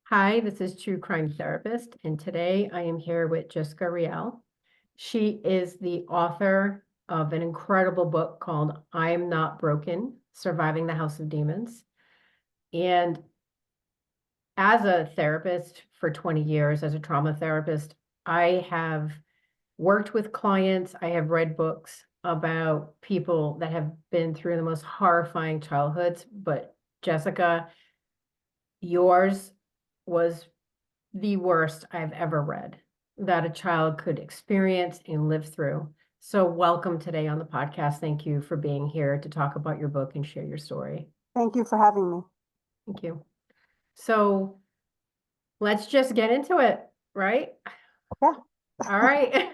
Hi, this is True Crime Therapist, and today I am here with Jessica Reale. She is the author of an incredible book called I'm Not Broken, Surviving the House of Demons. And as a therapist for 20 years, as a trauma therapist, I have worked with clients, I have read books about people that have been through the most horrifying childhoods. But Jessica, yours was the worst I've ever read that a child could experience and live through. So, welcome today on the podcast. Thank you for being here to talk about your book and share your story. Thank you for having me. Thank you. So, let's just get into it, right? Yeah. All right.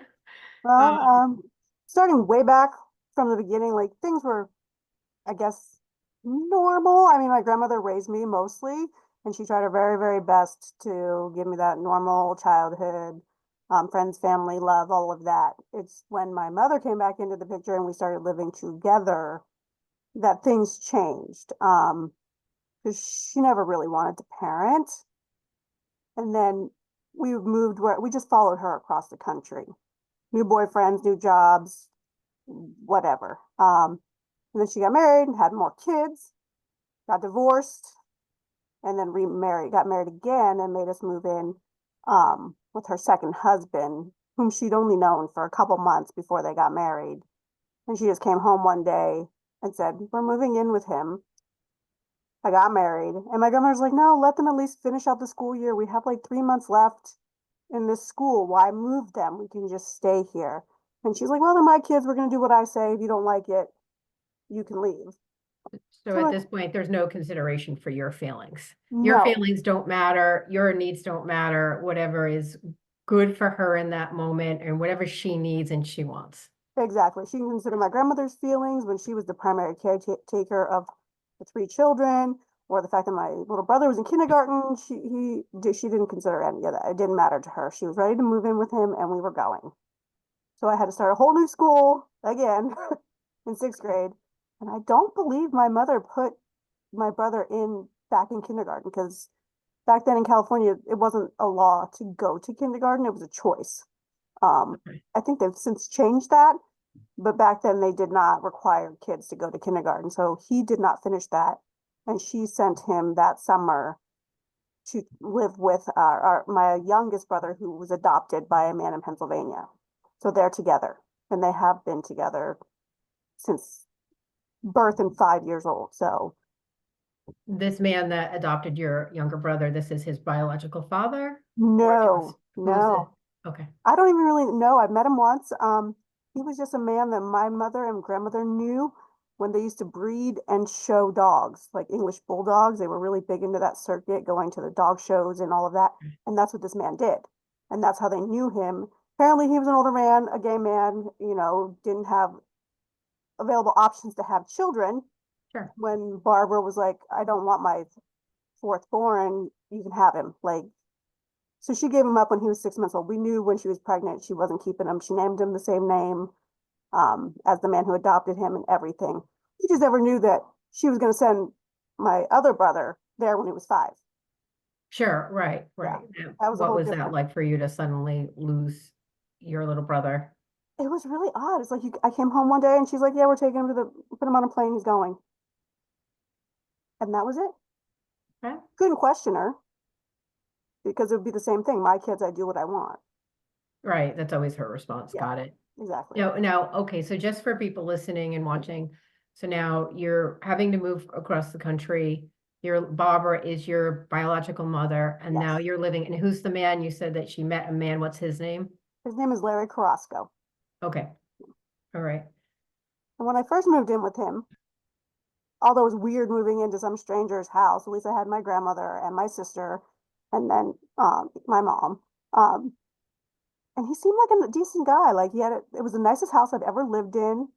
Well, Um, starting way back from the beginning, like things were, I guess, normal. I mean, my grandmother raised me mostly, and she tried her very, very best to give me that normal childhood, friends, family, love, all of that. It's when my mother came back into the picture and we started living together that things changed. Because she never really wanted to parent. And then we moved where we just followed her across the country. New boyfriends, new jobs, whatever. And then she got married and had more kids, got divorced, and then remarried, got married again and made us move in with her second husband, whom she'd only known for a couple months before they got married. And she just came home one day and said, "We're moving in with him." I got married, and my grandmother's like, "No, let them at least finish out the school year. We have like 3 months left in this school. Why move them? We can just stay here." And she's like, "Well, they're my kids. We're going to do what I say. If you don't like it, you can leave." so, So, at like, this point, there's no consideration for your feelings. Your no, feelings don't matter, your needs don't matter, whatever is good for her in that moment and whatever she needs and she wants. exactly. She can consider my grandmother's feelings when she was the primary caretaker of the three children, or the fact that my little brother was in kindergarten. She didn't consider any of that. It didn't matter to her. She was ready to move in with him, and we were going. So I had to start a whole new school again in sixth grade. And I don't believe my mother put my brother in back in kindergarten because back then in California, it wasn't a law to go to kindergarten. It was a choice. Okay. I think they've since changed that, but back then they did not require kids to go to kindergarten. So he did not finish that. And she sent him that summer to live with my youngest brother, who was adopted by a man in Pennsylvania. So they're together, and they have been together since birth and 5 years old. So This man that adopted your younger brother, this is his biological father, or no, who's it? no, Okay. I don't even really know. I've met him once. He was just a man that my mother and grandmother knew when they used to breed and show dogs, like English bulldogs. They were really big into that circuit, going to the dog shows and all of that. And that's what this man did. And that's how they knew him. Apparently, he was an older man, a gay man, didn't have available options to have children. Sure. When Barbara was like, "I don't want my fourth born, you can have him." Like, so she gave him up when he was 6 months old. We knew when she was pregnant she wasn't keeping him. She named him the same name as the man who adopted him and everything. We just never knew that she was going to send my other brother there when he was 5. Sure. Right. Yeah, Right. Now, that was a what whole was that different. like for you to suddenly lose your little brother? It was really odd. It's like I came home one day and she's like, "Yeah, we're taking him to put him on a plane. He's going," and that was it. Okay. Couldn't question her because it would be the same thing. My kids, I do what I want. Right. That's always her response. Yeah, Got it. exactly. Now, okay. So just for people listening and watching, so now you're having to move across the country. Your Barbara is your biological mother, and now Yes. you're living. And who's the man? You said that she met a man. What's his name? His name is Larry Carrasco. Okay. All right. And when I first moved in with him, although it was weird moving into some stranger's house, at least I had my grandmother and my sister and then my mom. Um, and he seemed like a decent guy. Like it was the nicest house I've ever lived in,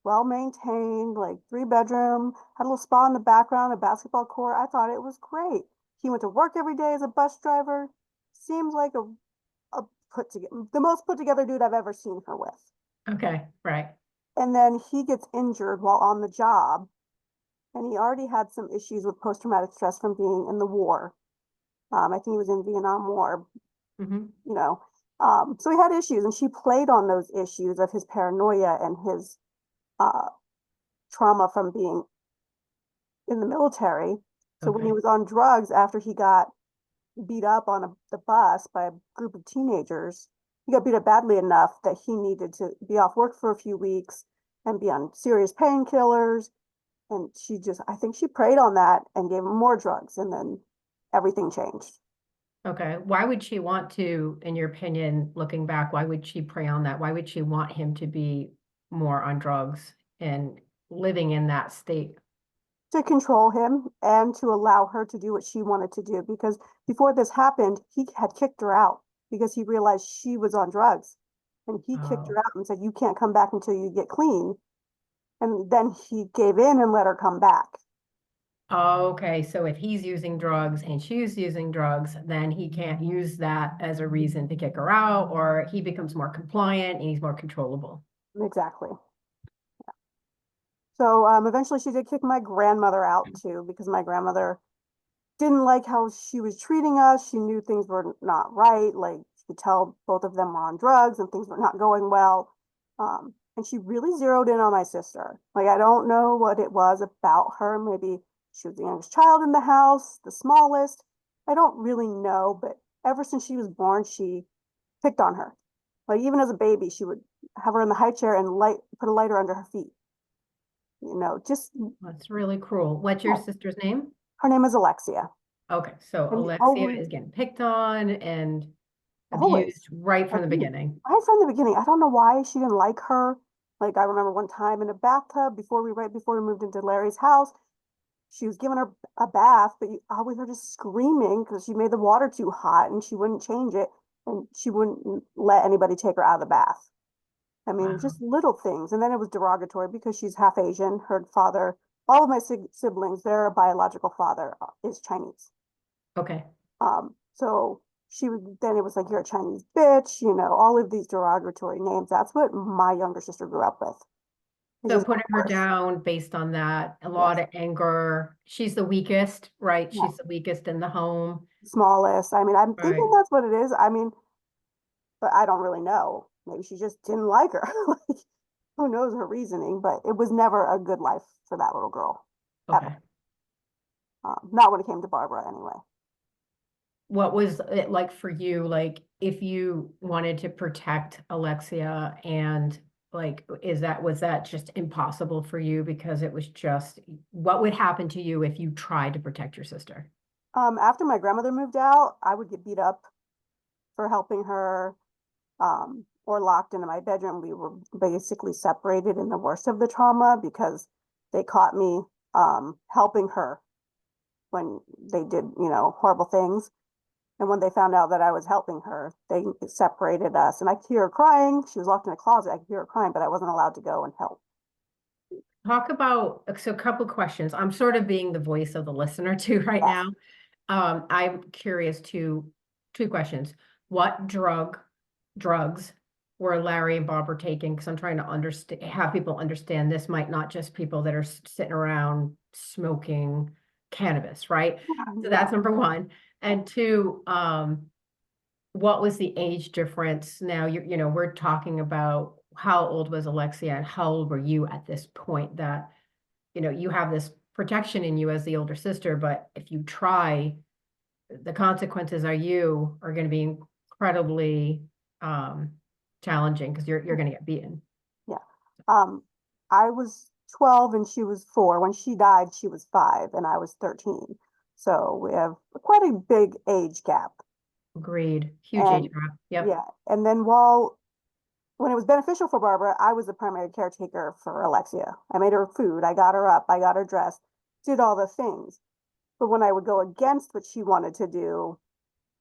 well maintained, like 3 bedroom, had a little spa in the background, a basketball court. I thought it was great. He went to work every day as a bus driver. Seems like a put together, the most put together dude I've ever seen her with. Okay. Right. And then he gets injured while on the job, and he already had some issues with post-traumatic stress from being in the war. I think he was in Vietnam War, Hmm. you know. So he had issues, and she played on those issues of his paranoia and his uh, trauma from being in the military. So when he Okay. was on drugs after he got beat up on the bus by a group of teenagers, he got beat up badly enough that he needed to be off work for a few weeks and be on serious painkillers. And she just, I think she preyed on that and gave him more drugs, and then everything changed. Okay. Why would she want to, in your opinion, looking back, why would she prey on that? Why would she want him to be more on drugs and living in that state? To control him and to allow her to do what she wanted to do. Because before this happened, he had kicked her out because he realized she was on drugs. And he kicked Oh. her out and said, "You can't come back until you get clean." And then he gave in and let her come back. Okay, so if he's using drugs and she's using drugs, then he can't use that as a reason to kick her out, or he becomes more compliant and he's more controllable. Exactly. So eventually she did kick my grandmother out too, because my grandmother didn't like how she was treating us. She knew things were not right. Like she could tell both of them were on drugs and things were not going well. And she really zeroed in on my sister. Like I don't know what it was about her. Maybe she was the youngest child in the house, the smallest. I don't really know, but ever since she was born, she picked on her. Like even as a baby, she would have her in the high chair and light put a lighter under her feet. Just That's really cruel. What's your yeah. sister's name? Her name is Alexia. Okay, so And Alexia is getting picked on and abused always. right from the Abused. beginning. Right from the beginning. I don't know why she didn't like her. Like I remember one time in a bathtub right before we moved into Larry's house, she was giving her a bath, but all we heard is screaming because she made the water too hot and she wouldn't change it, and she wouldn't let anybody take her out of the bath. I mean, Wow. just little things. And then it was derogatory because she's half Asian. Her father, all of my siblings, their biological father is Chinese. Okay. So she would then it was like, "You're a Chinese bitch," all of these derogatory names. That's what my younger sister grew up with. Which So is putting her worse. down based on that, a lot Yes. of anger. She's the weakest, right? Yeah. She's the weakest in the home. Smallest. I mean, I'm thinking Right. that's what it is. I mean, but I don't really know. Maybe she just didn't like her. Like, who knows her reasoning, but it was never a good life for that little girl, ever. Okay. Not when it came to Barbara, anyway. What was it like for you? Like, if you wanted to protect Alexia and like, was that just impossible for you because it was just, what would happen to you if you tried to protect your sister? After my grandmother moved out, I would get beat up for helping her, or locked into my bedroom. We were basically separated in the worst of the trauma because they caught me helping her when they did, horrible things. And when they found out that I was helping her, they separated us. And I could hear her crying. She was locked in a closet. I could hear her crying, but I wasn't allowed to go and help. Talk about, so a couple questions. I'm sort of being the voice of the listener too right Yes. now. I'm curious to two questions. What drugs were Larry and Bob were taking? Because I'm trying to understand, have people understand this might not just people that are sitting around smoking cannabis, right? So Yeah. that's number one. And two, what was the age difference? Now we're talking about how old was Alexia and how old were you at this point that, you have this protection in you as the older sister, but if you try, the consequences are going to be incredibly um, challenging because you're going to get beaten. Yeah. Um, I was 12 and she was 4. When she died, she was 5 and I was 13. So we have quite a big age gap. Agreed. Huge age And gap. Yep. yeah, and then when it was beneficial for Barbara, I was the primary caretaker for Alexia. I made her food, I got her up, I got her dressed, did all the things. But when I would go against what she wanted to do,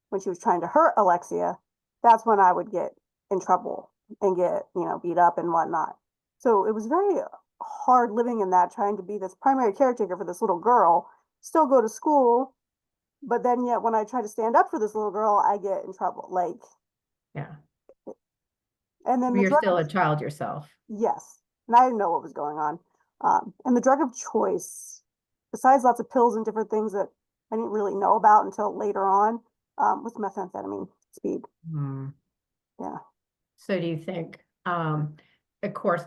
when she was trying to hurt Alexia, that's when I would get in trouble and get, beat up and whatnot. So it was very hard living in that, trying to be this primary caretaker for this little girl, still go to school, but then yet when I try to stand up for this little girl, I get in trouble. Like, Yeah. and then the You're drug still a child yourself. yes. And I didn't know what was going on. And the drug of choice, besides lots of pills and different things that I didn't really know about until later on, was methamphetamine, speed. Hmm. Yeah. So do you think, of course,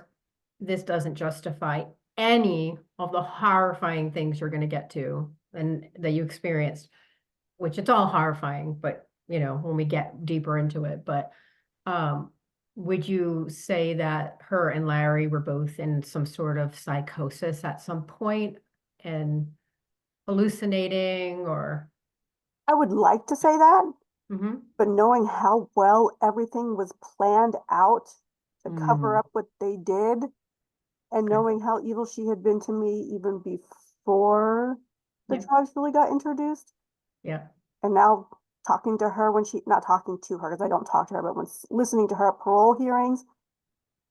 this doesn't justify any of the horrifying things you're going to get to and that you experienced, which it's all horrifying, but you know, when we get deeper into it, but um, would you say that her and Larry were both in some sort of psychosis at some point and hallucinating or? I would like to say that, Mhm. but knowing how well everything was planned out to cover Mm, up what they did, and okay. knowing how evil she had been to me even before the Yeah, drugs really got introduced, yeah. and now talking to her when she, not talking to her because I don't talk to her, but when listening to her parole hearings,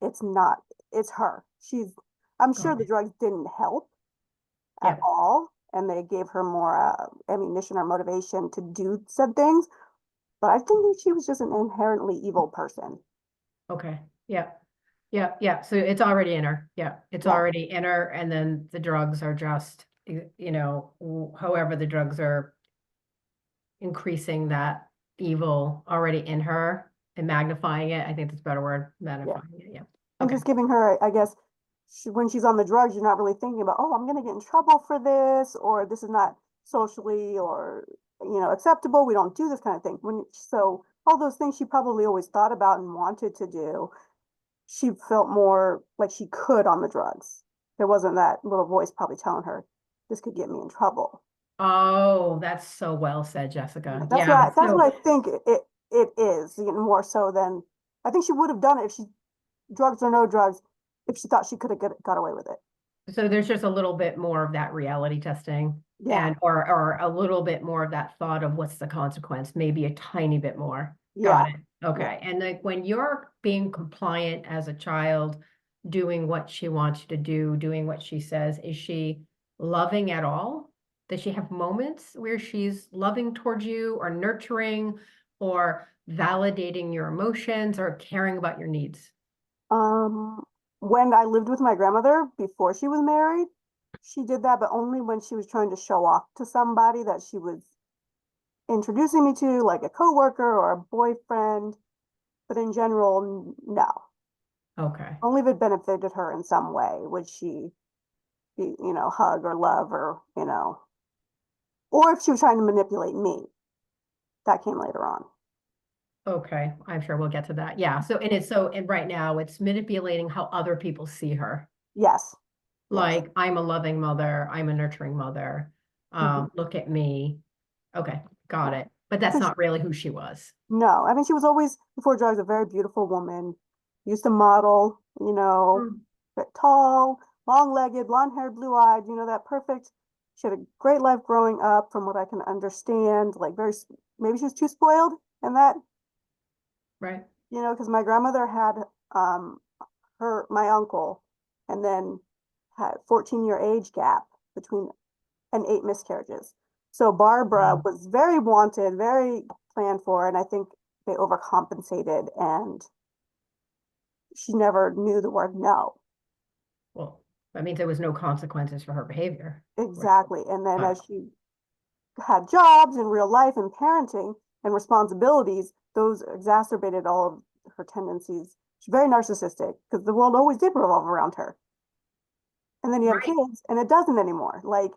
it's not, it's her. I'm sure Got the it. drugs didn't help at Yeah. all, and they gave her more ammunition or motivation to do said things. But I think that she was just an inherently evil person. Okay. Yeah. Yeah. Yeah. So it's already in her. Yeah. It's Yeah, already in her. And then the drugs are just, however the drugs are increasing that evil already in her and magnifying it. I think that's a better word, yeah. magnifying it. Yeah. And Okay. just giving her, I guess, when she's on the drugs, you're not really thinking about, oh, I'm going to get in trouble for this, or this is not socially or, acceptable. We don't do this kind of thing. So all those things she probably always thought about and wanted to do, she felt more like she could on the drugs. There wasn't that little voice probably telling her this could get me in trouble. Oh, that's so well said, Yeah, Jessica. that's Yeah. what So, I think it is, more so than I think she would have done it if she, drugs or no drugs, if she thought she could have got away with it. so there's just a little bit more of that reality testing Yeah, and or a little bit more of that thought of what's the consequence, maybe a tiny bit more. yeah, Got it. yeah. Okay. And like when you're being compliant as a child, doing what she wants you to do, doing what she says, is she loving at all? Does she have moments where she's loving towards you or nurturing or validating your emotions or caring about your needs? Um, when I lived with my grandmother before she was married, she did that, but only when she was trying to show off to somebody that she was introducing me to, like a coworker or a boyfriend. But in general, no. Okay. Only if it benefited her in some way would she be, hug or love or if she was trying to manipulate me. That came later on. Okay, I'm sure we'll get to that. Yeah. And right now it's manipulating how other people see her. Yes, yes. Like, I'm a loving mother, I'm a nurturing mother. Mhm. Look at me. Okay, got Yeah. it. But that's Because not really who she was. no, I mean, she was always, before drugs, a very beautiful woman. Used to model, Hmm. tall, long-legged, blonde-haired, blue-eyed, that perfect. She had a great life growing up, from what I can understand. Like maybe she was too spoiled, and that, Right. because my grandmother had um my uncle, and then had 14-year age gap between, and 8 miscarriages. So Barbara Wow. was very wanted, very planned for, and I think they overcompensated, and she never knew the word no. Well, that means there was no consequences for her behavior. Right. Exactly. And then But as she had jobs in real life and parenting and responsibilities, those exacerbated all of her tendencies. She's very narcissistic because the world always did revolve around her. And then you have right. kids and it doesn't anymore. Like,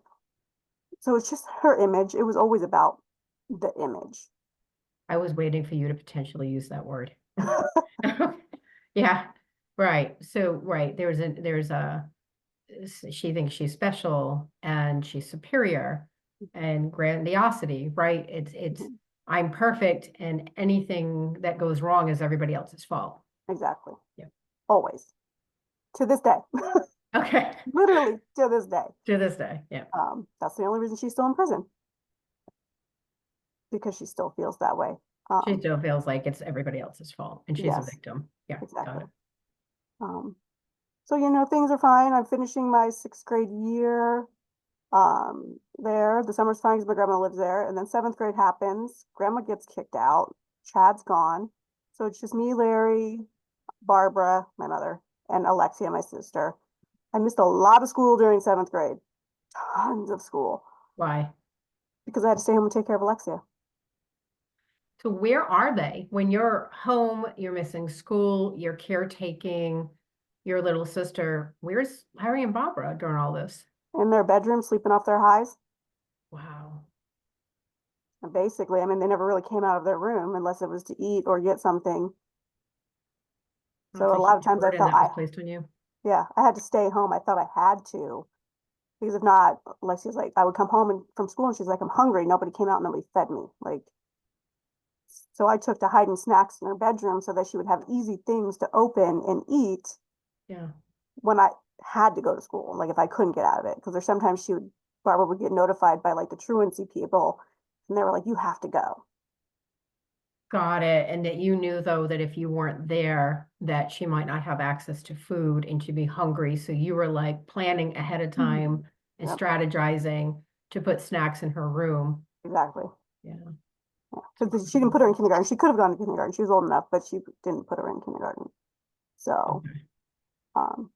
so it's just her image. It was always about the image. I was waiting for you to potentially use that word. Yeah. Right. So, right. She thinks she's special and she's superior and grandiosity, right? I'm perfect and anything that goes wrong is everybody else's fault. Exactly. Yeah. Always. To this day. Okay. Literally to this day. To this day. Yeah. That's the only reason she's still in prison, because she still feels that way. She Um, still feels like it's everybody else's fault and she's a yes, victim. Yeah. Got exactly. it. Um, so, things are fine. I'm finishing my 6th grade year there. The summer's fine because my grandma lives there. And then 7th grade happens. Grandma gets kicked out. Chad's gone. So it's just me, Larry, Barbara, my mother, and Alexia, my sister. I missed a lot of school during 7th grade. Tons of school. Why? because I had to stay home and take care of Alexia. So where are they? When you're home, you're missing school, you're caretaking your little sister. Where's Harry and Barbara during all this? In their bedroom, sleeping off their highs. Wow. And basically, I mean, they never really came out of their room unless it was to eat or get something. So That's a a lot of huge times I burden felt that was placed on you. yeah, I had to stay home. I felt I had to. Because if not, like she's like, I would come home and from school and she's like, I'm hungry. Nobody came out, nobody fed me. Like, so I took to hiding snacks in her bedroom so that she would have easy things to open and eat Yeah. when I had to go to school. Like if I couldn't get out of it. Because there's sometimes Barbara would get notified by like the truancy people and they were like, you have to go. Got it. And that you knew though that if you weren't there, that she might not have access to food and she'd be hungry. So you were like planning ahead of time and Yep, strategizing to put snacks in her room. exactly. Yeah. Because she didn't put her in kindergarten. She could have gone to kindergarten. She was old enough, but she didn't put her in kindergarten. So, Okay. um,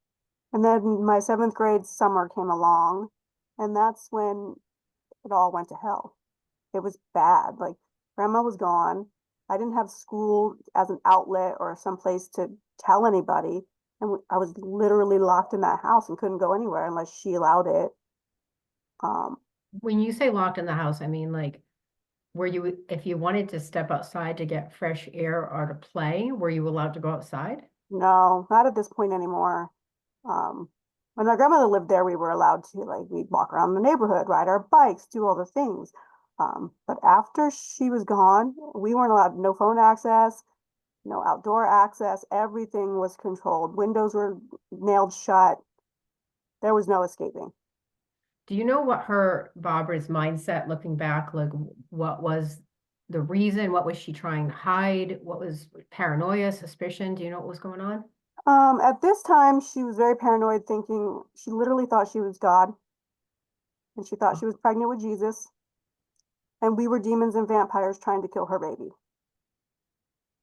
and then my seventh grade summer came along, and that's when it all went to hell. It was bad. Like grandma was gone. I didn't have school as an outlet or some place to tell anybody. And I was literally locked in that house and couldn't go anywhere unless she allowed it. Um, When you say locked in the house, I mean like, were you, if you wanted to step outside to get fresh air or to play, were you allowed to go outside? no, not at this point anymore. Um, when my grandmother lived there, we were allowed to like we'd walk around the neighborhood, ride our bikes, do all the things. But after she was gone, we weren't allowed no phone access, no outdoor access. Everything was controlled. Windows were nailed shut. There was no escaping. Do you know what Barbara's mindset looking back, like what was the reason? What was she trying to hide? What was paranoia, suspicion? Do you know what was going on? At this time, she was very paranoid, thinking she literally thought she was God, and she thought she was pregnant with Jesus, and we were demons and vampires trying to kill her baby.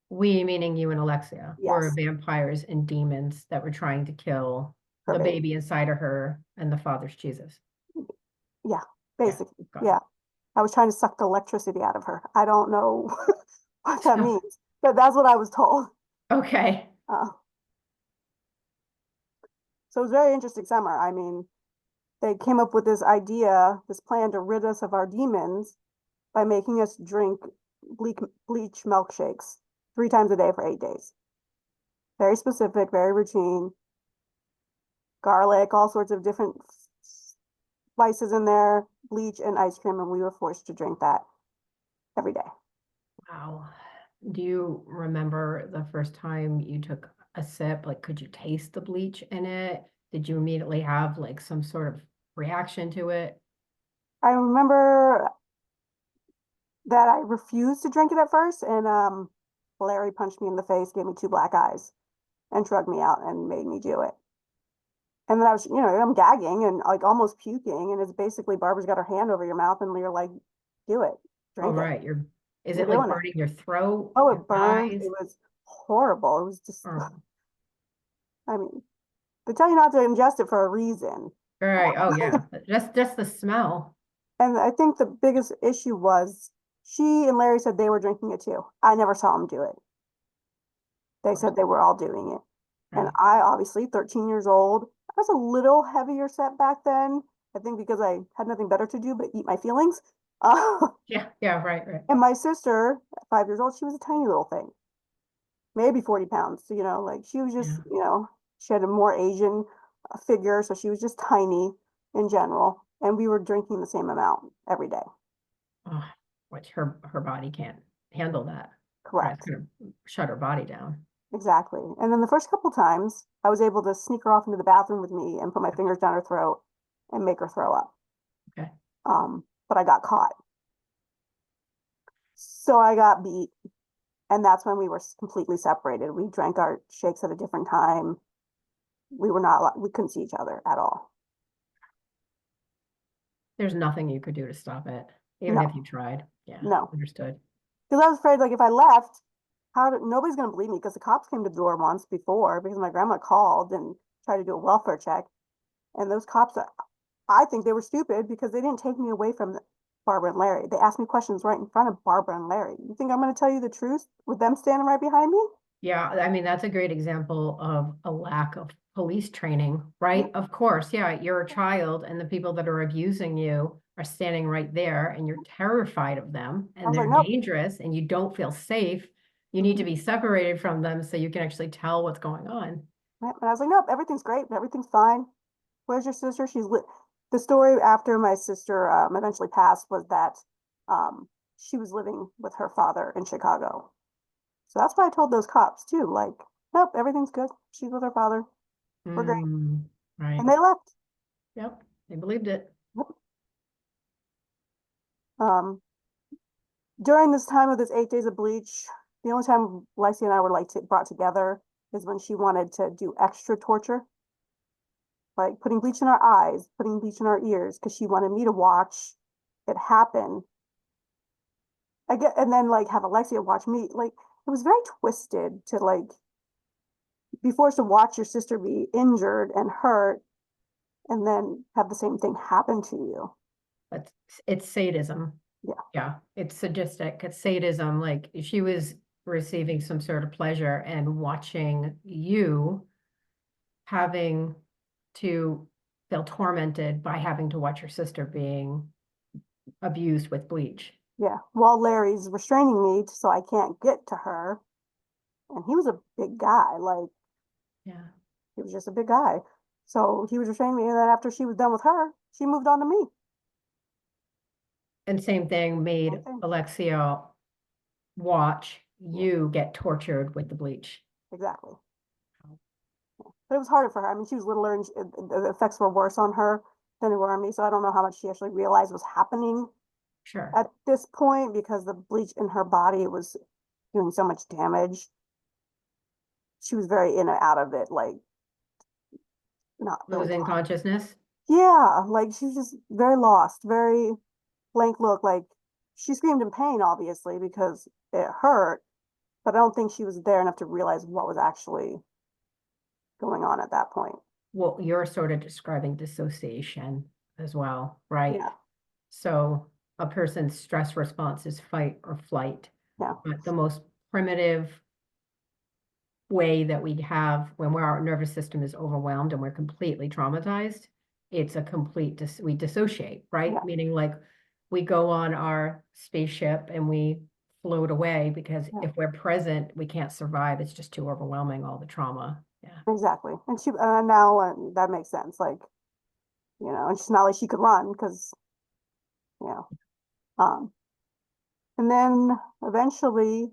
We, meaning you and Alexia, were Yes, vampires and demons that were trying to kill her the baby. baby inside of her and the father's Jesus. Yeah, Yeah, basically. got Yeah. I was trying to suck the electricity out of her. I don't know what that it. means, but that's what I was told. Okay. Uh, so it was a very interesting summer. I mean, they came up with this idea, this plan to rid us of our demons by making us drink bleach milkshakes 3 times a day for 8 days. Very specific, very routine. Garlic, all sorts of different spices in there, bleach and ice cream, and we were forced to drink that every day. Wow. Do you remember the first time you took a sip? Like, could you taste the bleach in it? Did you immediately have like some sort of reaction to it? I remember that I refused to drink it at first, and Larry punched me in the face, gave me 2 black eyes, and drugged me out and made me do it. And then I was, I'm gagging and like almost puking, and it's basically Barbara's got her hand over your mouth, and you're like, do it, Oh, drink it. right. Is You're it like doing it. burning your throat, Oh, your it burned. It eyes? was horrible. It was just, Or, I mean, they tell you not to ingest it for a reason. right. Oh, yeah. Just the smell. And I think the biggest issue was she and Larry said they were drinking it too. I never saw them do it. Of They course. said they were all doing it. And Right. I obviously, 13 years old, I was a little heavier set back then. I think because I had nothing better to do but eat my feelings. Yeah. Yeah. Right. Right. And my sister, at 5 years old, she was a tiny little thing, maybe 40 pounds. So, like she was just, Yeah. she had a more Asian figure. So she was just tiny in general. And we were drinking the same amount every day. Oh, which her body can't handle that. Right. It's Correct. gonna shut her body down. Exactly. And then the first couple times, I was able to sneak her off into the bathroom with me and put my fingers down her throat and make her throw up. Okay. But I got caught. So I got beat. And that's when we were completely separated. We drank our shakes at a different time. We were not, we couldn't see each other at all. There's nothing you could do to stop it, even if No, you tried. Yeah. no. Understood. Because I was afraid, like, if I left, nobody's going to believe me because the cops came to the door once before because my grandma called and tried to do a welfare check. And those cops, I think they were stupid because they didn't take me away from Barbara and Larry. They asked me questions right in front of Barbara and Larry. You think I'm going to tell you the truth with them standing right behind me? Yeah, I mean, that's a great example of a lack of police training, Yeah. right? Of course, yeah, you're a child and the people that are abusing you are standing right there and you're terrified of them I and was like, they're nope. dangerous and you don't feel safe. You need to be separated from them so you can actually tell what's going on. Right. And I was like, nope, everything's great. Everything's fine. Where's your sister? The story after my sister eventually passed was that she was living with her father in Chicago. So that's why I told those cops too, like, nope, everything's good. She's with her father. We're great. Right. And they left. Yep. They believed it. Um, during this time of this 8 days of bleach, the only time Lexi and I were like brought together is when she wanted to do extra torture, like putting bleach in our eyes, putting bleach in our ears, because she wanted me to watch it happen. And then like have Alexia watch me. Like it was very twisted to like be forced to watch your sister be injured and hurt, and then have the same thing happen to you. But it's sadism. Yeah, Yeah, it's sadistic. It's sadism. Like she was receiving some sort of pleasure and watching you having to feel tormented by having to watch your sister being abused with bleach. yeah. While Larry's restraining me so I can't get to her, and he was a big guy. Like Yeah. he was just a big guy. So he was restraining me, and then after she was done with her, she moved on to me. And same thing made Okay. Alexia watch Yeah, you get tortured with the bleach. exactly. But it was harder for her. I mean, she was littler, and the effects were worse on her than they were on me. So I don't know how much she actually realized was happening Sure. at this point because the bleach in her body was doing so much damage. She was very in and out of it, like not really Losing consciousness. yeah, like she was just very lost, very blank look. Like she screamed in pain, obviously, because it hurt, but I don't think she was there enough to realize what was actually going on at that point. Well, you're sort of describing dissociation as well, right? Yeah, So a person's stress response is fight or flight. yeah, But the most primitive way that we have when our nervous system is overwhelmed and we're completely traumatized, it's a complete, we dissociate, right? yeah, Meaning like we go on our spaceship and we float away because yeah, if we're present, we can't survive. It's just too overwhelming, all the trauma. Yeah. exactly. And she now that makes sense. Like and she's not like she could run because you know. Um, and then eventually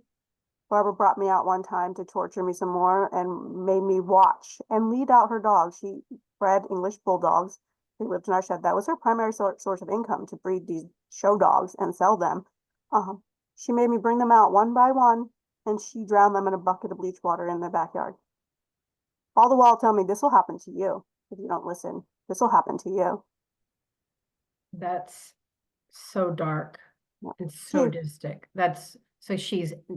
Barbara brought me out one time to torture me some more and made me watch and lead out her dogs. She bred English bulldogs. They lived in our shed. That was her primary source of income to breed these show dogs and sell them. Um, she made me bring them out one by one and she drowned them in a bucket of bleach water in the backyard. All the while telling me, this will happen to you if you don't listen. This will happen to you. That's so dark Yeah. and She, sadistic.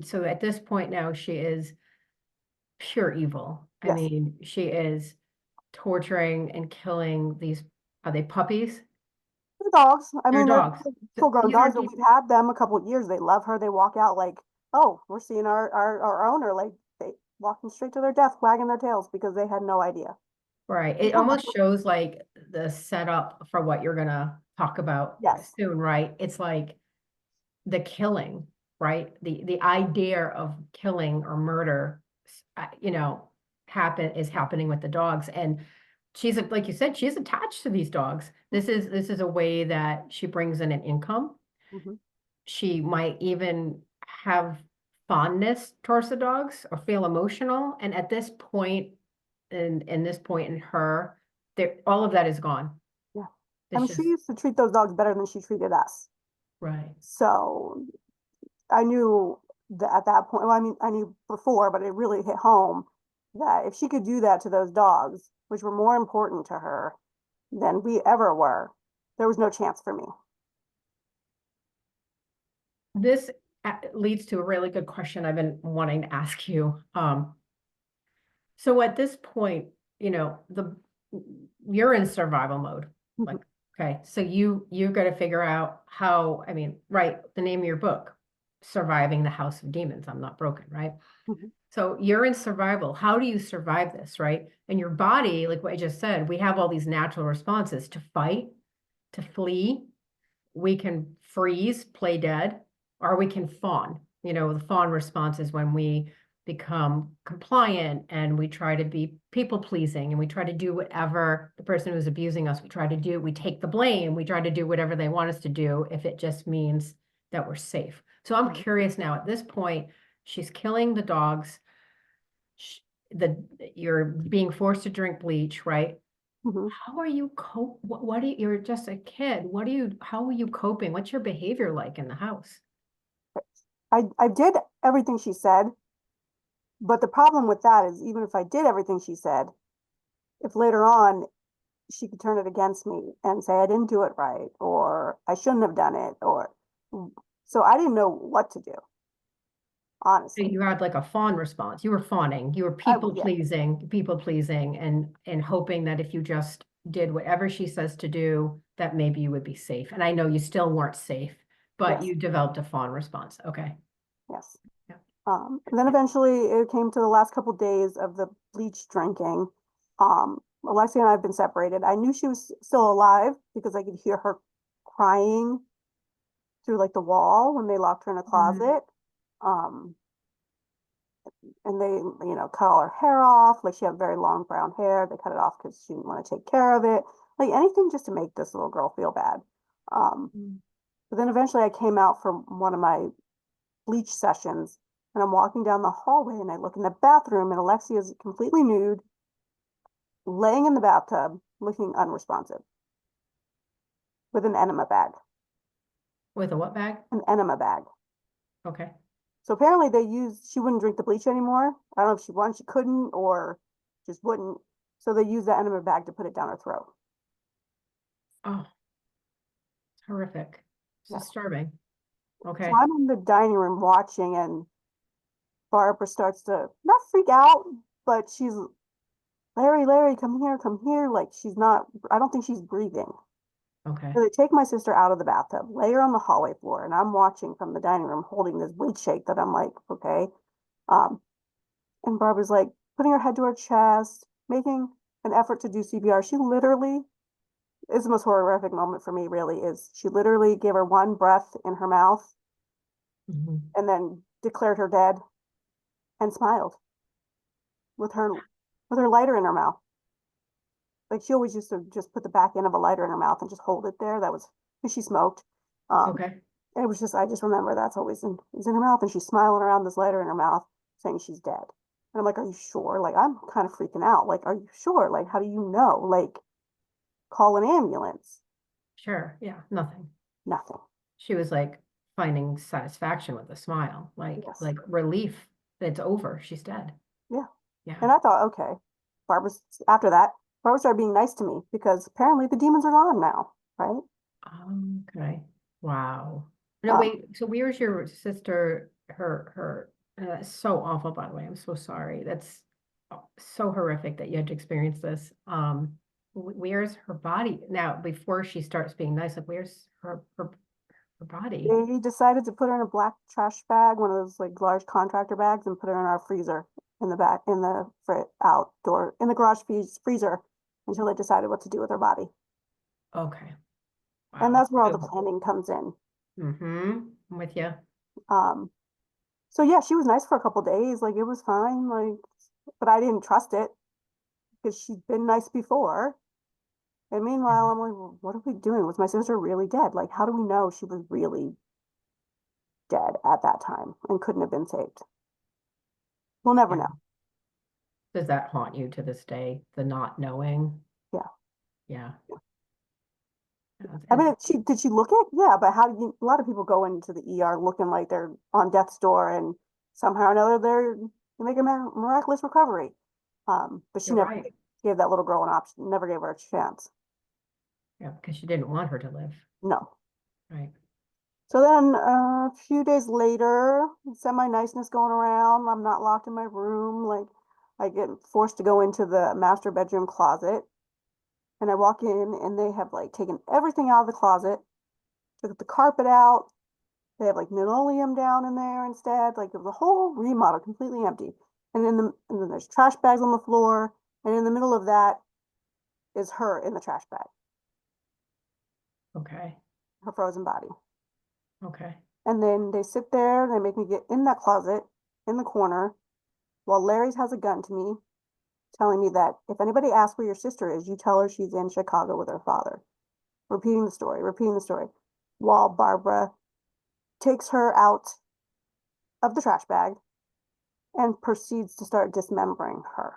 So at this point now she is pure evil. I yes, mean, she is torturing and killing these, are they puppies? the dogs. I They're mean, they're dogs. full grown These are dogs, but we've had them a couple of years. They love her. They walk out like, oh, we're seeing our owner. Like they walking straight to their death, wagging their tails because they had no idea. right. It almost shows like the setup for what you're gonna talk about Yes. soon, right? It's like the killing, right? The idea of killing or murder, you know, is happening with the dogs. And like you said, she's attached to these dogs. This is a way that she brings in an income. Hmm. She might even have fondness towards the dogs or feel emotional. And at this point, in this point in her, there all of that is gone. Yeah. I It's mean, she just used to treat those dogs better than she treated us. right. So I knew that at that point, well, I mean, I knew before, but it really hit home that if she could do that to those dogs, which were more important to her than we ever were, there was no chance for me. This leads to a really good question I've been wanting to ask you. So at this point, you know, you're in survival mode. Like Okay, so you got to figure out how, I mean, right, the name of your book, Surviving the House of Demons, I'm Not Broken, right? Mhm. So you're in survival. How do you survive this, right? And your body, like what I just said, we have all these natural responses to fight, to flee. We can freeze, play dead, or we can fawn. You know, the fawn response is when we become compliant and we try to be people pleasing and we try to do whatever the person who's abusing us, we try to do, we take the blame, we try to do whatever they want us to do if it just means that we're safe. So I'm Mhm. curious now, at this point, she's killing the dogs. The you're being forced to drink bleach, right? Mhm. How are you what do you're just a kid. How are you coping? What's your behavior like in the house? I did everything she said, but the problem with that is even if I did everything she said, if later on she could turn it against me and say I didn't do it right or I shouldn't have done it or so I didn't know what to do, So honestly. you had like a fawn response. You were fawning. You were Yeah, people pleasing, and hoping that if you just did whatever she says to do, that maybe you would be safe. And I know you still weren't safe, but yes, you developed a fawn response. Okay. yes. Yeah. And then eventually it came to the last couple days of the bleach drinking. Alexia and I have been separated. I knew she was still alive because I could hear her crying through like the wall when they locked her in a Mhm. closet. Um, and they, cut all her hair off. Like she had very long brown hair. They cut it off because she didn't want to take care of it. Like anything just to make this little girl feel bad. Um, Mm. but then eventually I came out from one of my bleach sessions and I'm walking down the hallway and I look in the bathroom and Alexia is completely nude, laying in the bathtub, looking unresponsive with an enema bag. With a what bag? An enema bag. Okay. So apparently she wouldn't drink the bleach anymore. I don't know if she wanted, she couldn't, or just wouldn't. So they used the enema bag to put it down her throat. Oh, horrific. It's Yeah. disturbing. So Okay. I'm in the dining room watching, and Barbara starts to not freak out, but she's Larry, Larry, come here, come here. Like she's not, I don't think she's breathing. Okay. So they take my sister out of the bathtub, lay her on the hallway floor, and I'm watching from the dining room holding this bleach shake that I'm like, okay. Um, and Barbara's like putting her head to her chest, making an effort to do CPR. She literally is the most horrific moment for me, really, is she literally gave her one breath in her mouth Mhm. and then declared her dead and smiled with her lighter in her mouth. Like she always used to just put the back end of a lighter in her mouth and just hold it there. That was because she smoked. Okay. And it was just I just remember that's always in her mouth and she's smiling around this lighter in her mouth saying she's dead. And I'm like, are you sure? Like I'm kind of freaking out. Like, are you sure? Like, how do you know? Like, call an ambulance. Sure. Yeah. Nothing. Nothing. She was like finding satisfaction with a smile, Yes. like relief that it's over. She's dead. Yeah. Yeah. And I thought, okay, Barbara's after that, Barbara started being nice to me because apparently the demons are gone now, right? Okay. Wow. No, Um, wait. So where's your sister? That's so awful, by the way. I'm so sorry. That's so horrific that you had to experience this. Where's her body now before she starts being nice? Like, where's her body? they decided to put her in a black trash bag, one of those like large contractor bags, and put her in our freezer in the back in the outdoor in the garage freezer until they decided what to do with her body. Okay. And Wow. that's where all the So, planning comes in. I'm with you. Um, so yeah, she was nice for a couple days, like it was fine, like, but I didn't trust it because she'd been nice before. And meanwhile, I'm like, well, what are we doing? Was my sister really dead? Like, how do we know she was really dead at that time and couldn't have been saved? We'll never Yeah. know. Does that haunt you to this day? The not knowing? Yeah. Yeah. I mean, And she did she look it? Yeah, but how do you? A lot of people go into the ER looking like they're on death's door, and somehow or another they make a miraculous recovery. But she you're never right. gave that little girl an option. Never gave her a chance. Yeah, because she didn't want her to live. No. Right. So then a few days later, semi niceness going around. I'm not locked in my room. Like I get forced to go into the master bedroom closet And I walk in and they have like taken everything out of the closet, took the carpet out. They have like linoleum down in there instead. Like it was a whole remodel, completely empty. And then there's trash bags on the floor. And in the middle of that is her in the trash bag, Okay. her frozen body. Okay. And then they sit there, they make me get in that closet in the corner while Larry has a gun to me, telling me that if anybody asks where your sister is, you tell her she's in Chicago with her father. Repeating the story, while Barbara takes her out of the trash bag and proceeds to start dismembering her.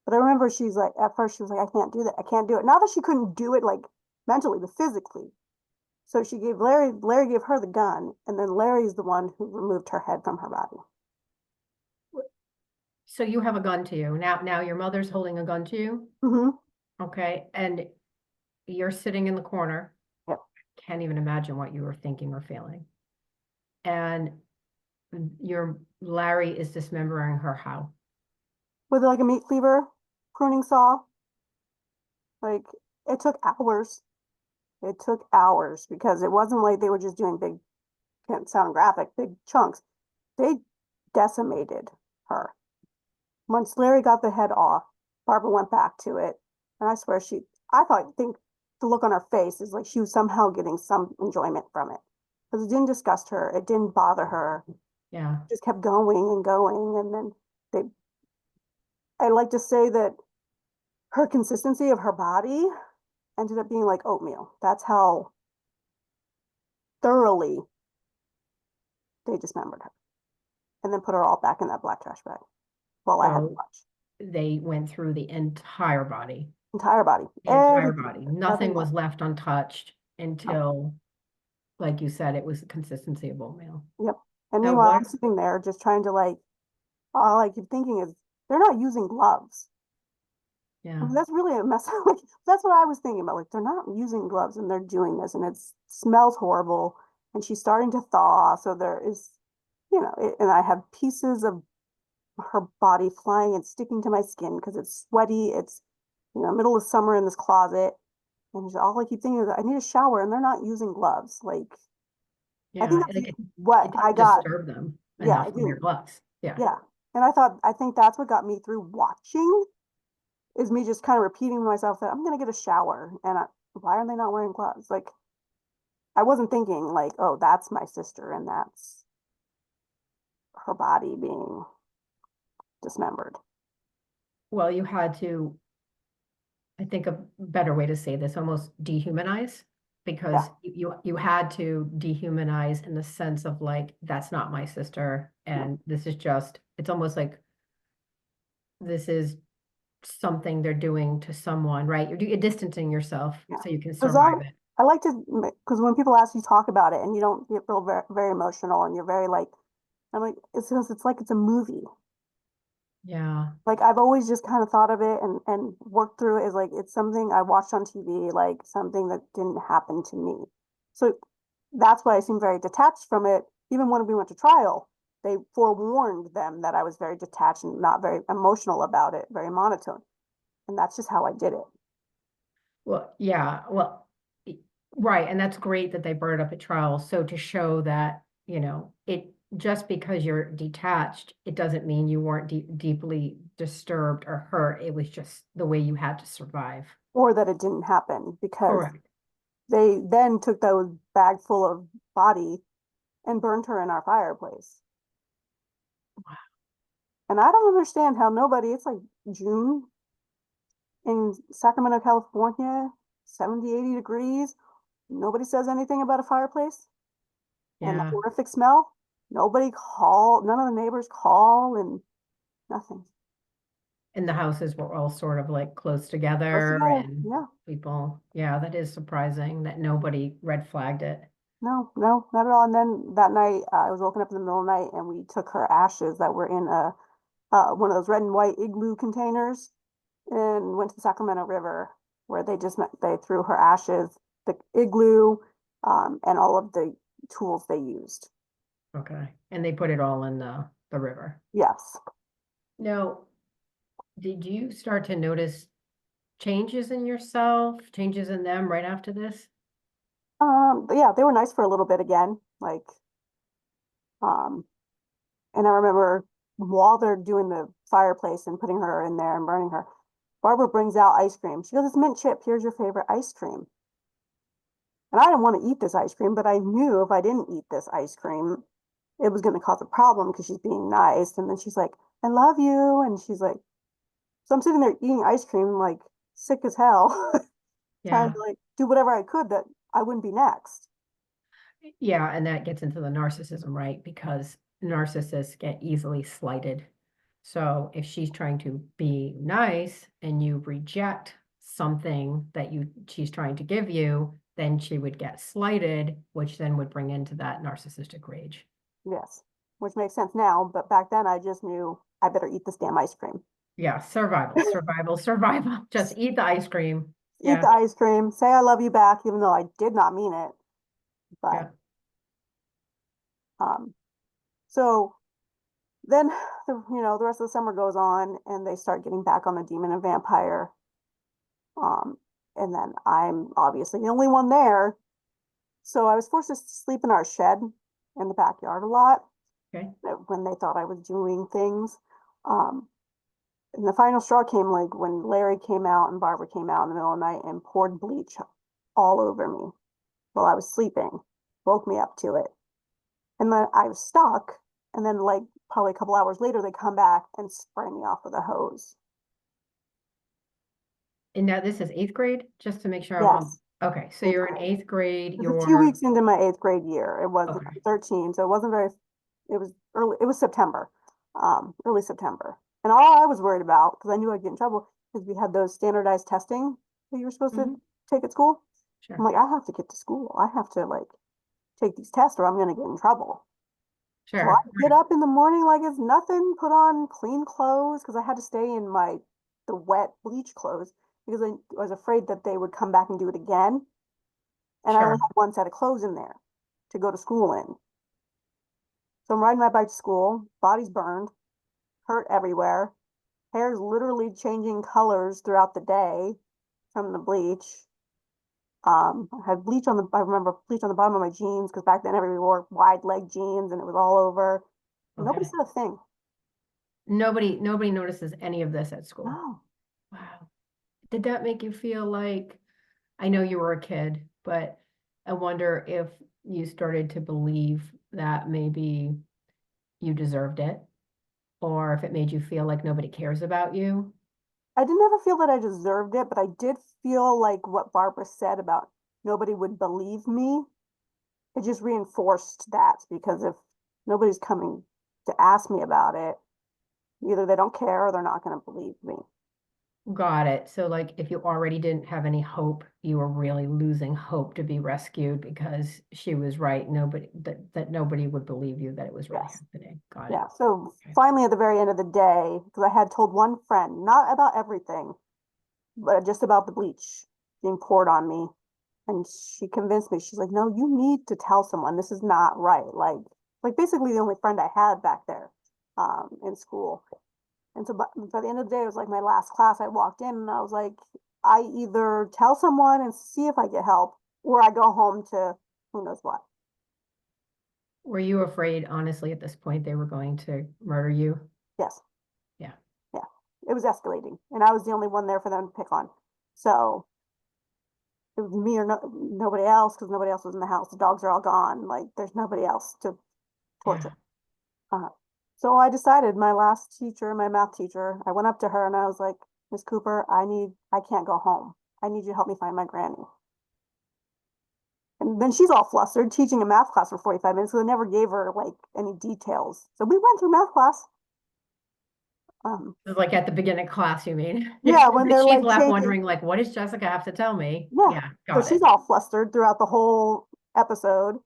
But I remember she's like, at first she was like, I can't do that. I can't do it. Not that she couldn't do it like mentally, but physically. So she gave Larry gave her the gun, and then Larry's the one who removed her head from her body. So you have a gun to you. Now your mother's holding a gun to you. Mm-hmm. Okay. And you're sitting in the corner. Yep. Can't even imagine what you were thinking or feeling. And your Larry is dismembering her how? With like a meat cleaver, pruning saw. Like it took hours. It took hours because it wasn't like they were just doing big, can't sound graphic, big chunks. They decimated her. Once Larry got the head off, Barbara went back to it. And I swear think the look on her face is like she was somehow getting some enjoyment from it. Because it didn't disgust her. It didn't bother her. Yeah. Just kept going and going. And then I like to say that her consistency of her body ended up being like oatmeal. That's how thoroughly they dismembered her. And then put her all back in that black trash bag while I had to So watch. they went through the entire body. Entire body. The entire Everything. body. Nothing Nothing was left. left untouched No. until, like you said, it was the consistency of oatmeal. Yep. And Now meanwhile, what? I'm sitting there just trying to like, all I keep thinking is they're not using gloves. I Yeah. mean, that's really a mess. Like, that's what I was thinking about. Like, they're not using gloves and they're doing this, and it smells horrible. And she's starting to thaw. So there is, and I have pieces of her body flying and sticking to my skin because it's sweaty. It's, middle of summer in this closet. And all I keep thinking is, I need a shower, and they're not using gloves. Like, I think Yeah. that's Like what it I didn't got. disturb them Yeah, I enough from your didn't. gloves. Yeah. Yeah. And I think that's what got me through watching is me just kind of repeating to myself that I'm going to get a shower. And why are they not wearing gloves? Like, I wasn't thinking, like, oh, that's my sister and that's her body being dismembered. Well, you had to, I think a better way to say this, almost dehumanize, Yeah. because you had to dehumanize in the sense of like, that's not my sister, Yeah. and this is just, it's almost like this is something they're doing to someone, right? You're distancing yourself Yeah. so you can Because survive it. I like to, because when people ask you talk about it and you don't get real very, very emotional and you're very like, I'm like, it's like it's a movie. Yeah. Like I've always just kind of thought of it and worked through it as like it's something I watched on TV, like something that didn't happen to me. So that's why I seem very detached from it. Even when we went to trial, they forewarned them that I was very detached and not very emotional about it, very monotone. And that's just how I did it. Well, yeah, well, right, and that's great that they brought it up at trial. So to show that, it just because you're detached, it doesn't mean you weren't deeply disturbed or hurt. It was just the way you had to survive. Or that it didn't happen because Correct. they then took those bag full of body and burned her in our fireplace. And I don't understand how nobody, it's like June in Sacramento, California, 70, 80 degrees. Nobody says anything about a fireplace and the Yeah. horrific smell. None of the neighbors call and nothing. And the houses were all sort of like close Close together together. and Yeah. people, yeah, that is surprising that nobody red flagged it. No, no, not at all. And then that night, I was woken up in the middle of the night and we took her ashes that were in one of those red and white igloo containers and went to the Sacramento River where they threw her ashes, the igloo, and all of the tools they used. Okay. And they put it all in the river. Yes. Now, did you start to notice changes in yourself, changes in them right after this? But yeah, they were nice for a little bit again. Um, and I remember while they're doing the fireplace and putting her in there and burning her, Barbara brings out ice cream. She goes, "It's mint chip. Here's your favorite ice cream." And I didn't want to eat this ice cream, but I knew if I didn't eat this ice cream, it was going to cause a problem because she's being nice. And then she's like, "I love you." And she's like, so I'm sitting there eating ice cream, like sick as hell, trying Yeah. to like do whatever I could that I wouldn't be next. Yeah, and that gets into the narcissism, right? Because narcissists get easily slighted. So if she's trying to be nice and you reject something that she's trying to give you, then she would get slighted, which then would bring into that narcissistic rage. Yes, which makes sense now. But back then I just knew I better eat this damn ice cream. Yeah, survival, survival, survival. Just eat the ice cream. Eat the Yeah, ice cream, say I love you back, even though I did not mean it. But yeah. um, so then the rest of the summer goes on and they start getting back on the demon and vampire. Um, and then I'm obviously the only one there. So I was forced to sleep in our shed in the backyard a lot Okay. when they thought I was doing things. Um, and the final straw came like when Larry came out and Barbara came out in the middle of the night and poured bleach all over me while I was sleeping, woke me up to it. And then I was stuck. And then, like, probably a couple hours later, they come back and spray me off with a hose. And now this is eighth grade, just to make sure I'm on. Yes. Okay, so Eighth you're in grade. eighth grade, It was a few you're, weeks into my eighth grade year. It was okay, 13, so it wasn't very, it was early, it was September, early September. And all I was worried about, because I knew I'd get in trouble, is we had those standardized testing that you were supposed to mhm, take at school. I'm sure, like, I have to get to school. I have to, like, take these tests or I'm going to get in trouble. So I sure, get right, up in the morning like it's nothing, put on clean clothes because I had to stay in the wet bleach clothes because I was afraid that they would come back and do it again. And I only sure. had one set of clothes in there to go to school in. So I'm riding my bike to school, body's burned, hurt everywhere, hair's literally changing colors throughout the day from the bleach. I had bleach on I remember bleach on the bottom of my jeans because back then everybody wore wide leg jeans and it was all over. Nobody Okay. said a thing. Nobody notices any of this at school. No. Wow. Did that make you feel like, I know you were a kid, but I wonder if you started to believe that maybe you deserved it, or if it made you feel like nobody cares about you? I didn't ever feel that I deserved it, but I did feel like what Barbara said about nobody would believe me. It just reinforced that because if nobody's coming to ask me about it, either they don't care or they're not going to believe me. Got it. So like if you already didn't have any hope, you were really losing hope to be rescued because she was right. That nobody would believe you that it was really Yes. happening. Got it. Yeah. So Okay. finally, at the very end of the day, because I had told one friend, not about everything, but just about the bleach being poured on me. And she convinced me, she's like, no, you need to tell someone this is not right. Like basically the only friend I had back there in school. And so by the end of the day, it was like my last class. I walked in and I was like, I either tell someone and see if I get help, or I go home to who knows what. Were you afraid, honestly, at this point they were going to murder you? Yes. Yeah. Yeah. It was escalating. And I was the only one there for them to pick on. So it was me or nobody else because nobody else was in the house. The dogs are all gone. Like there's nobody else to Yeah. torture. Uh, so I decided my last teacher, my math teacher, I went up to her and I was like, Miss Cooper, I can't go home. I need you to help me find my granny. And then she's all flustered teaching a math class for 45 minutes. So they never gave her like any details. So we went through math class. Um, It was like at the beginning of class, you mean? yeah, when they're She's like left changing. wondering, like, what does Jessica have to tell me? Yeah. Yeah, So got she's it. all flustered throughout the whole episode.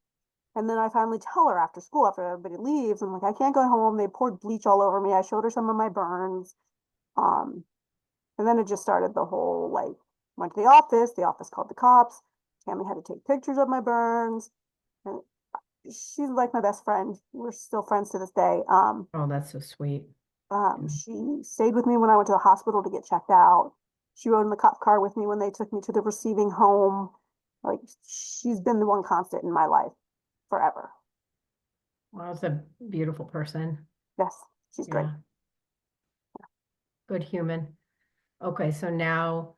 And then I finally tell her after school, after everybody leaves, I'm like, I can't go home. They poured bleach all over me. I showed her some of my burns. Um, and then it just started the whole like, went to the office called the cops. Tammy had to take pictures of my burns. And she's like my best friend. We're still friends to this day. Oh, that's so sweet. Yeah. She stayed with me when I went to the hospital to get checked out. She rode in the cop car with me when they took me to the receiving home. Like, she's been the one constant in my life forever. Well, it's a beautiful person. Yes, she's great. Yeah. Good human. Okay, so now,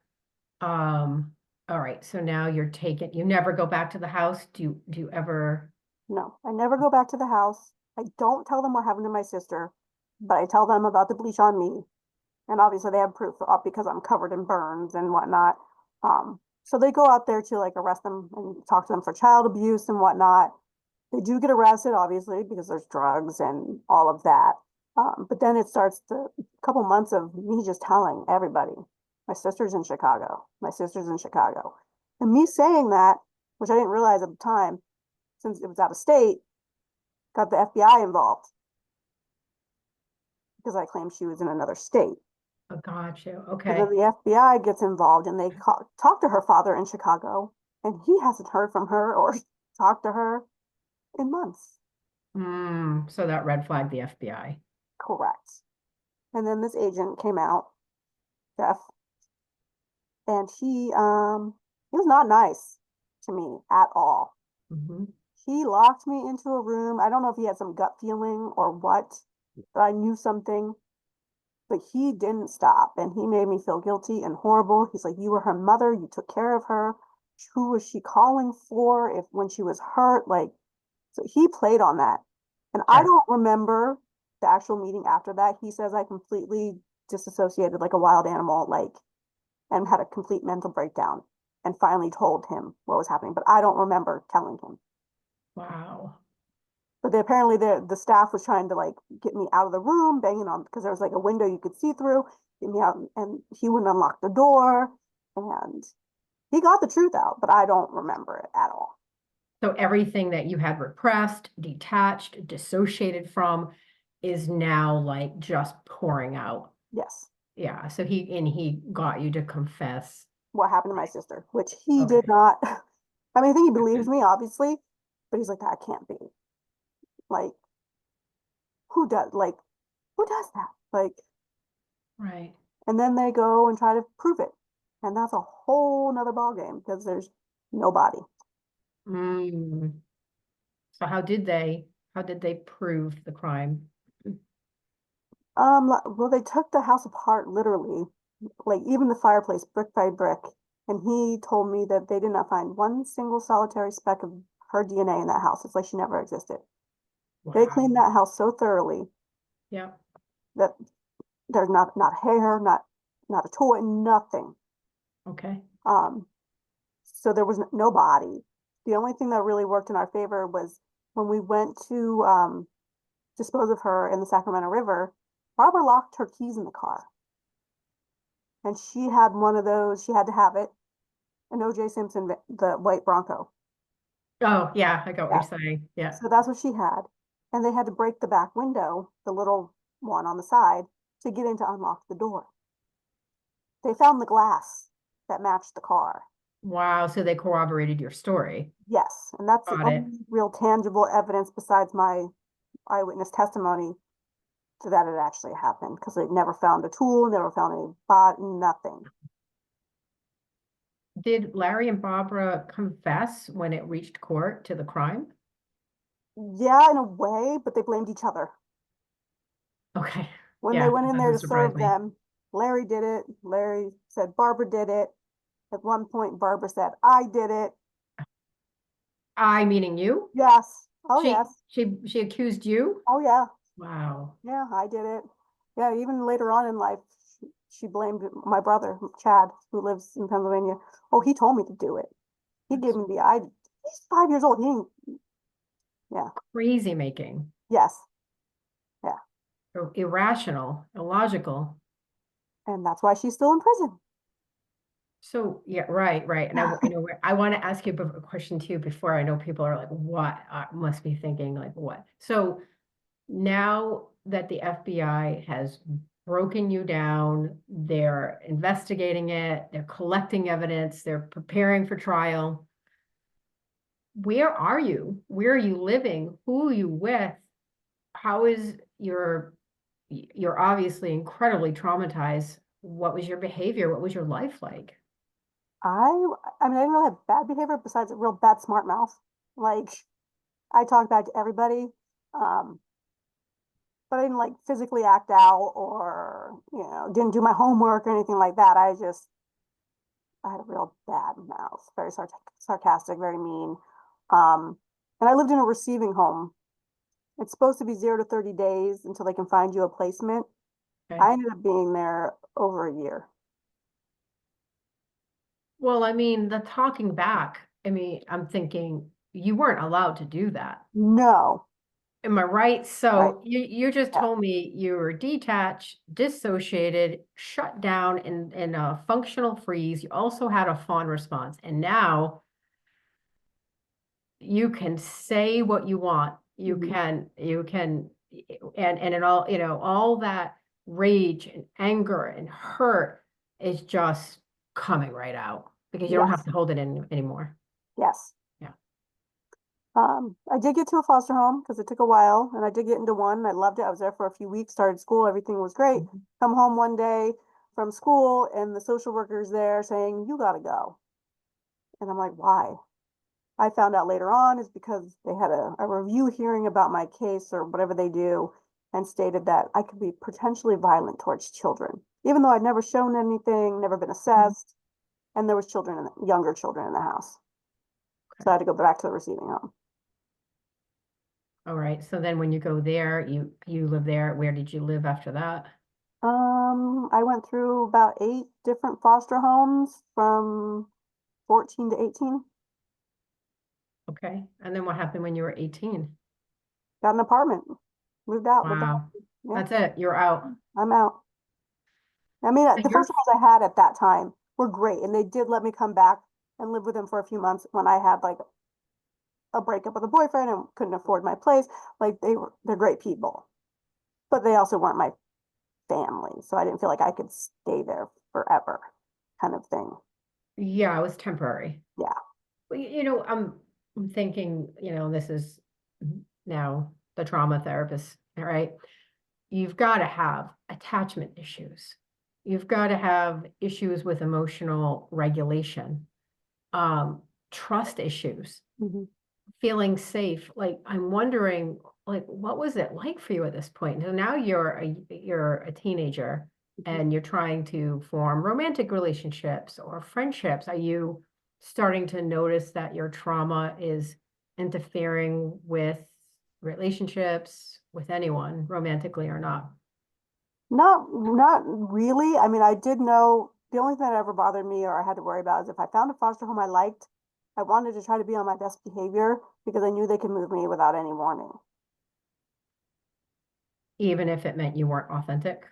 all right, so now you never go back to the house? Do you ever? No, I never go back to the house. I don't tell them what happened to my sister, but I tell them about the bleach on me. And obviously they have proof because I'm covered in burns and whatnot. So they go out there to like arrest them and talk to them for child abuse and whatnot. They do get arrested, obviously, because there's drugs and all of that. But then it starts the couple months of me just telling everybody, my sister's in Chicago, my sister's in Chicago. And me saying that, which I didn't realize at the time, since it was out of state, got the FBI involved because I claimed she was in another state. Oh, got you. So Okay. then the FBI gets involved and they talk to her father in Chicago, and he hasn't heard from her or talked to her in months. So that red flagged the FBI. Correct. And then this agent came out, Jeff, and he was not nice to me at all. Mhm. He locked me into a room. I don't know if he had some gut feeling or what, but I knew something. But he didn't stop, and he made me feel guilty and horrible. He's like, you were her mother, you took care of her. Who was she calling for if when she was hurt? Like, so he played on that. And I Right. don't remember the actual meeting after that. He says I completely disassociated like a wild animal, like, and had a complete mental breakdown and finally told him what was happening. But I don't remember telling him. Wow. But apparently the staff was trying to like get me out of the room, banging on because there was like a window you could see through, get me out, and he wouldn't unlock the door, and he got the truth out, but I don't remember it at all. So everything that you had repressed, detached, dissociated from is now like just pouring out. Yes, Yeah. So he got you to confess. what happened to my sister, which he did Okay. not. I mean, I think he believes me, obviously, but he's like, that can't be. Like, who does that? Like, Right. and then they go and try to prove it, and that's a whole nother ballgame because there's no body. Mm. So how did they prove the crime? Well, they took the house apart literally, like even the fireplace, brick by brick. And he told me that they did not find one single solitary speck of her DNA in that house. It's like she never existed. They cleaned Wow. that house so thoroughly Yeah. that there's not hair, not a toy, nothing. Okay. Um, so there was no body. The only thing that really worked in our favor was when we went to dispose of her in the Sacramento River. Barbara locked her keys in the car, and she had one of those. She had to have it. An O.J. Simpson, the white Bronco. Oh, yeah, I got what you're Yeah. saying. Yeah. So that's what she had. And they had to break the back window, the little one on the side, to get in to unlock the door. They found the glass that matched the car. Wow. So they corroborated your story. Yes. And that's the Got it. only real tangible evidence besides my eyewitness testimony to that it actually happened because they never found a tool, never found any body, nothing. Did Larry and Barbara confess when it reached court to the crime? Yeah, in a way, but they blamed each other. Okay. When they Yeah, went that in there doesn't to surprise serve me. them, Larry did it. Larry said Barbara did it. At one point, Barbara said, I did it. I meaning you? Yes. Oh, She yes. she accused you? Oh, yeah. Wow. Yeah, I did it. Yeah, even later on in life, she blamed my brother, Chad, who lives in Pennsylvania. Oh, he told me to do it. He gave That's me the idea. He's 5 years old. He didn't, yeah. crazy making. Yes. Yeah. Irrational, illogical. And that's why she's still in prison. So yeah, right, right. And I want to ask you a question too before I know people are like, what must be thinking like what? So now that the FBI has broken you down, they're investigating it, they're collecting evidence, they're preparing for trial. Where are you? Where are you living? Who are you with? How is you're obviously incredibly traumatized. what was your behavior? What was your life like? I, I mean, I didn't really have bad behavior besides a real bad smart mouth. Like, I talked back to everybody. Um, but I didn't like physically act out or, didn't do my homework or anything like that. I had a real bad mouth, very sarcastic, very mean. Um, and I lived in a receiving home. It's supposed to be 0 to 30 days until they can find you a placement. Okay. I ended up being there over a year. Well, I mean, the talking back, I mean, I'm thinking you weren't allowed to do that. No, Am I right? right? So you just Yeah. told me you were detached, dissociated, shut down in a functional freeze. You also had a fawn response. And now you can say what you want. Mhm. You can, and it all, all that rage and anger and hurt is just coming right out because you don't have Yes, to hold it in anymore. yes. Yeah. I did get to a foster home because it took a while, and I did get into one. I loved it. I was there for a few weeks, started school, everything was great. Mhm. Come home one day from school, and the social worker's there saying, "You gotta go." And I'm like, "Why?" I found out later on is because they had a review hearing about my case or whatever they do and stated that I could be potentially violent towards children, even though I'd never shown anything, never been Mhm. assessed, and there was younger children in the house. So I Okay. had to go back to the receiving home. All right. So then when you go there, you live there. Where did you live after that? I went through about 8 different foster homes from 14 to 18. Okay. And then what happened when you were 18? Got an apartment, moved out, lived Wow. out. Yeah, That's it. You're out. I'm out. I mean, So the you're, foster homes I had at that time were great, and they did let me come back and live with them for a few months when I had like a breakup with a boyfriend and couldn't afford my place. Like they're great people, but they also weren't my family, so I didn't feel like I could stay there forever, kind of thing. yeah, it was temporary. Yeah. Well, I'm thinking, this is now the trauma therapist, all right? You've got to have attachment issues. You've got to have issues with emotional regulation, um, trust issues, Mhm. feeling safe. Like I'm wondering, like, what was it like for you at this point? So now you're a teenager Mhm. and you're trying to form romantic relationships or friendships. Are you starting to notice that your trauma is interfering with relationships with anyone, romantically or not? Not really. I mean, I did know the only thing that ever bothered me or I had to worry about is if I found a foster home I liked, I wanted to try to be on my best behavior because I knew they could move me without any warning. Even if it meant you weren't authentic?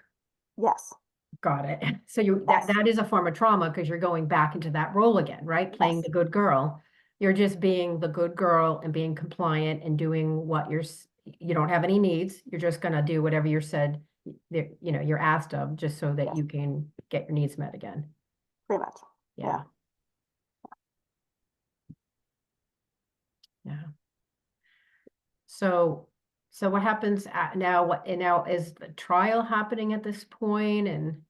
Yes, Got it. So you that yes, that is a form of trauma because you're going back into that role again, right? Playing yes, the good girl. You're just being the good girl and being compliant and doing what you don't have any needs. You're just gonna do whatever you're said, you're asked of just so that yes, you can get your needs met again. pretty much. Yeah. Yeah, yeah. So so what happens now? And now is the trial happening at this point? And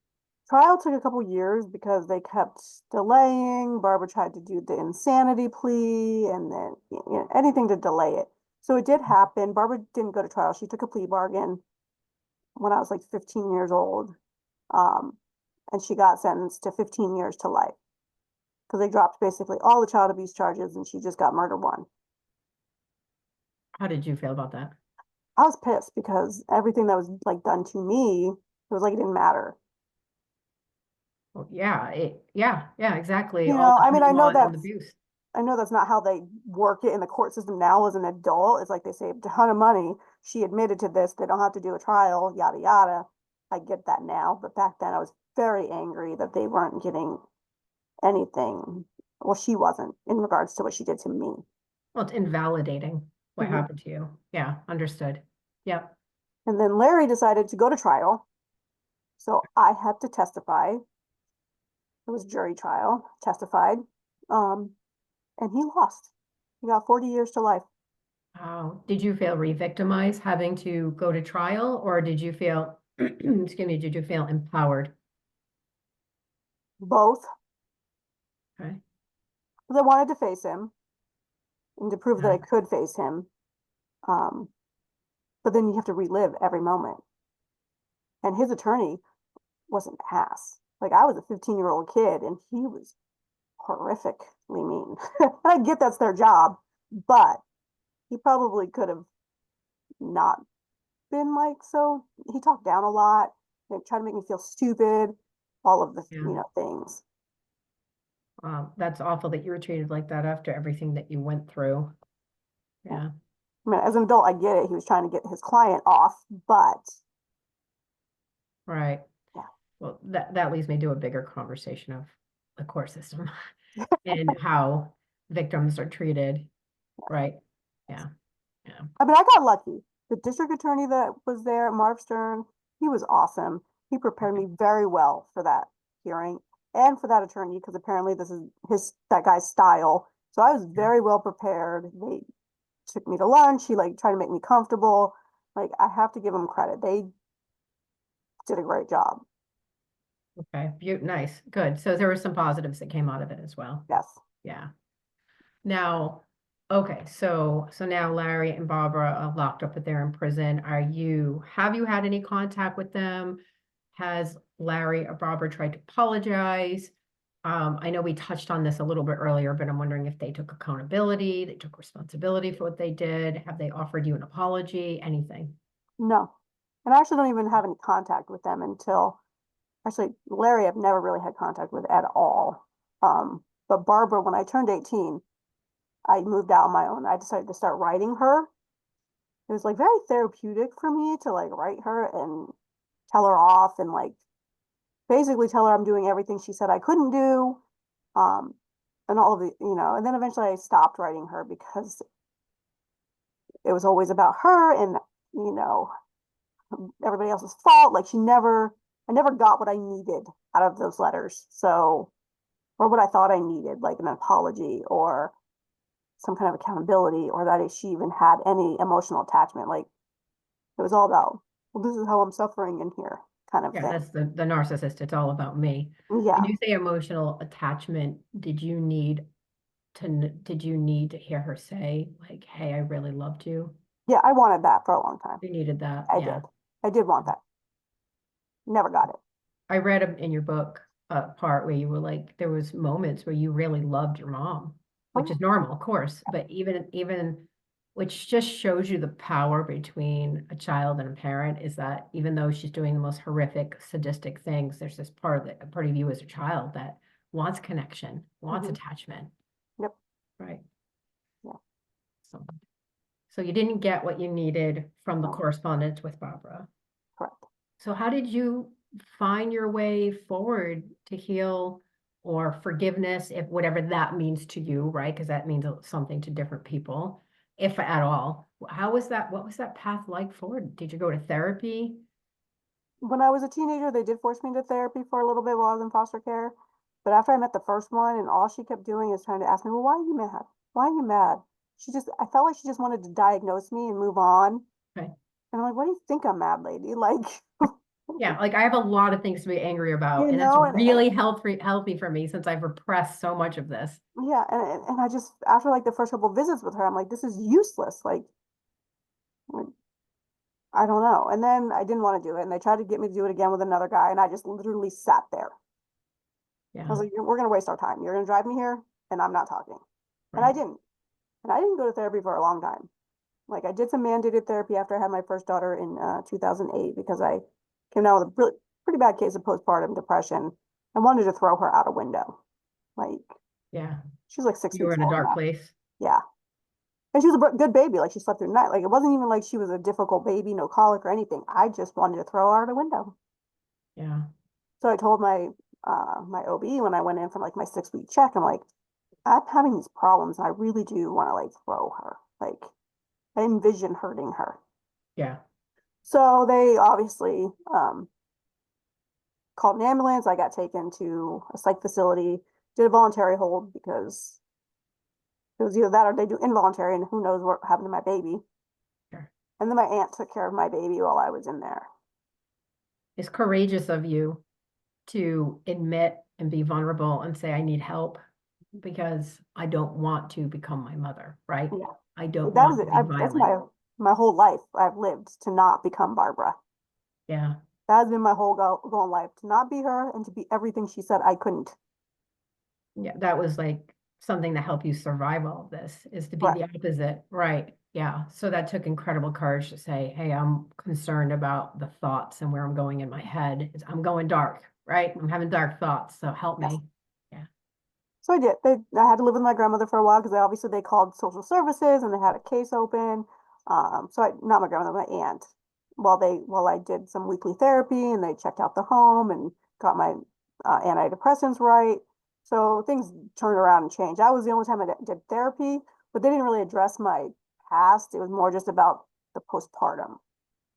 Trial took a couple years because they kept delaying. Barbara tried to do the insanity plea and then anything to delay it. So it did happen. Barbara didn't go to trial. She took a plea bargain when I was like 15 years old. Um, and she got sentenced to 15 years to life because they dropped basically all the child abuse charges and she just got murder one. how did you feel about that? I was pissed because everything that was like done to me, it was like it didn't matter. Well, yeah, yeah, exactly. All the I mean, trauma and abuse. I know that's not how they work it in the court system now as an adult. It's like they saved a ton of money. She admitted to this. They don't have to do a trial, yada, yada. I get that now. But back then I was very angry that they weren't getting anything. Well, she wasn't in regards to what she did to me. Well, it's invalidating what Mhm. happened to you. Yeah, understood. Yep. And then Larry decided to go to trial. So I had to testify. It was jury trial, testified. Um, and he lost. He got 40 years to life. Wow. Did you feel re-victimized having to go to trial, or did you feel, excuse me, did you feel empowered? Both. Okay. Because I wanted to face him and to prove that Yeah. I could face him. Um, but then you have to relive every moment. And his attorney was an ass. Like I was a 15-year-old kid and he was horrifically mean. I get that's their job, but he probably could have not been like so. He talked down a lot, like tried to make me feel stupid, all of the Yeah. things. That's awful that you were treated like that after everything that you went through. Yeah. Yeah. I mean, as an adult, I get it. He was trying to get his client off, but Right. yeah, Well, that leads me to a bigger conversation of the court system and how victims are treated. Right. Yeah. Yeah. I mean, I got lucky. The district attorney that was there, Marv Stern, he was awesome. He prepared me very well for that hearing and for that attorney because apparently this is that guy's style. So I was Yeah. very well prepared. They took me to lunch. He like tried to make me comfortable. Like I have to give them credit. They did a great job. Okay. Nice. Good. So there were some positives that came out of it as well. Yes. Yeah. Now, okay, so now Larry and Barbara are locked up, but they're in prison. Have you had any contact with them? Has Larry or Barbara tried to apologize? I know we touched on this a little bit earlier, but I'm wondering if they took accountability, they took responsibility for what they did. Have they offered you an apology? Anything? No. And I actually don't even have any contact with them until actually Larry I've never really had contact with at all. But Barbara, when I turned 18, I moved out on my own. I decided to start writing her. It was like very therapeutic for me to like write her and tell her off and like basically tell her I'm doing everything she said I couldn't do. Um, and all of the, and then eventually I stopped writing her because it was always about her and, you know, everybody else's fault. Like I never got what I needed out of those letters. So, or what I thought I needed, like an apology or some kind of accountability or that she even had any emotional attachment. Like it was all about, well, this is how I'm suffering in here kind of Yeah, thing. that's the narcissist. It's all about me. When Yeah. you say emotional attachment, did you need to hear her say like, hey, I really loved you? Yeah. I wanted that for a long time. You needed that. I Yeah. did. I did want that. Never got it. I read in your book a part where you were like, there was moments where you really loved your mom, Oh, which yeah. is normal, of course, but even which just shows you the power between a child and a parent is that even though she's doing the most horrific, sadistic things, there's this part of you as a child that wants connection, wants Mhm. attachment, Yep. right? Yeah. So, so you didn't get what you needed from the No, correspondence with Barbara. correct. So how did you find your way forward to heal or forgiveness, if whatever that means to you, right? Because that means something to different people, if at all. How was that? What was that path like forward? Did you go to therapy? When I was a teenager, they did force me into therapy for a little bit while I was in foster care. But after I met the first one, and all she kept doing is trying to ask me, well, why are you mad? Why are you mad? I felt like she just wanted to diagnose me and move on. Okay. And I'm like, what do you think I'm mad, lady? Like, Yeah, like I have a lot of things to be angry about, you and that's know, really healthy for me since I've repressed so much of this. yeah. And I just, after like the first couple of visits with her, I'm like, this is useless. Like, I don't know. And then I didn't want to do it. And they tried to get me to do it again with another guy. And I just literally sat there. I Yeah, was like, we're going to waste our time. You're going to drive me here and I'm not talking. And I right. didn't. And I didn't go to therapy for a long time. Like I did some mandated therapy after I had my first daughter in 2008 because I came down with a pretty bad case of postpartum depression. I wanted to throw her out a window. Like Yeah, she was like six you were weeks in a old dark now. place. Yeah. And she was a good baby. Like she slept through the night. Like it wasn't even like she was a difficult baby, no colic or anything. I just wanted to throw her out a window. Yeah, So I told my OB when I went in for like my 6 week check, I'm like, I'm having these problems and I really do want to like throw her. Like I envision hurting her. yeah, So they obviously called an ambulance. I got taken to a psych facility, did a voluntary hold because it was either that or they do involuntary, and who knows what happened to my baby. sure. And then my aunt took care of my baby while I was in there. It's courageous of you to admit and be vulnerable and say, I need help because I don't want to become my mother, right? Yeah. I don't That was want it. to be That's violent. my whole life I've lived to not become Barbara. Yeah. That has been my whole goal in life, to not be her and to be everything she said I couldn't. Yeah. That was like something to help you survive all of this is to be Right. the opposite. Right. Yeah. So that took incredible courage to say, hey, I'm concerned about the thoughts and where I'm going in my head. I'm going dark, right? I'm having dark thoughts. So help Yes. me. Yeah. So I did. I had to live with my grandmother for a while because obviously they called social services and they had a case open. Not my grandmother, my aunt. While I did some weekly therapy and they checked out the home and got my antidepressants right. So things turned around and changed. That was the only time I did therapy, but they didn't really address my past. It was more just about the postpartum.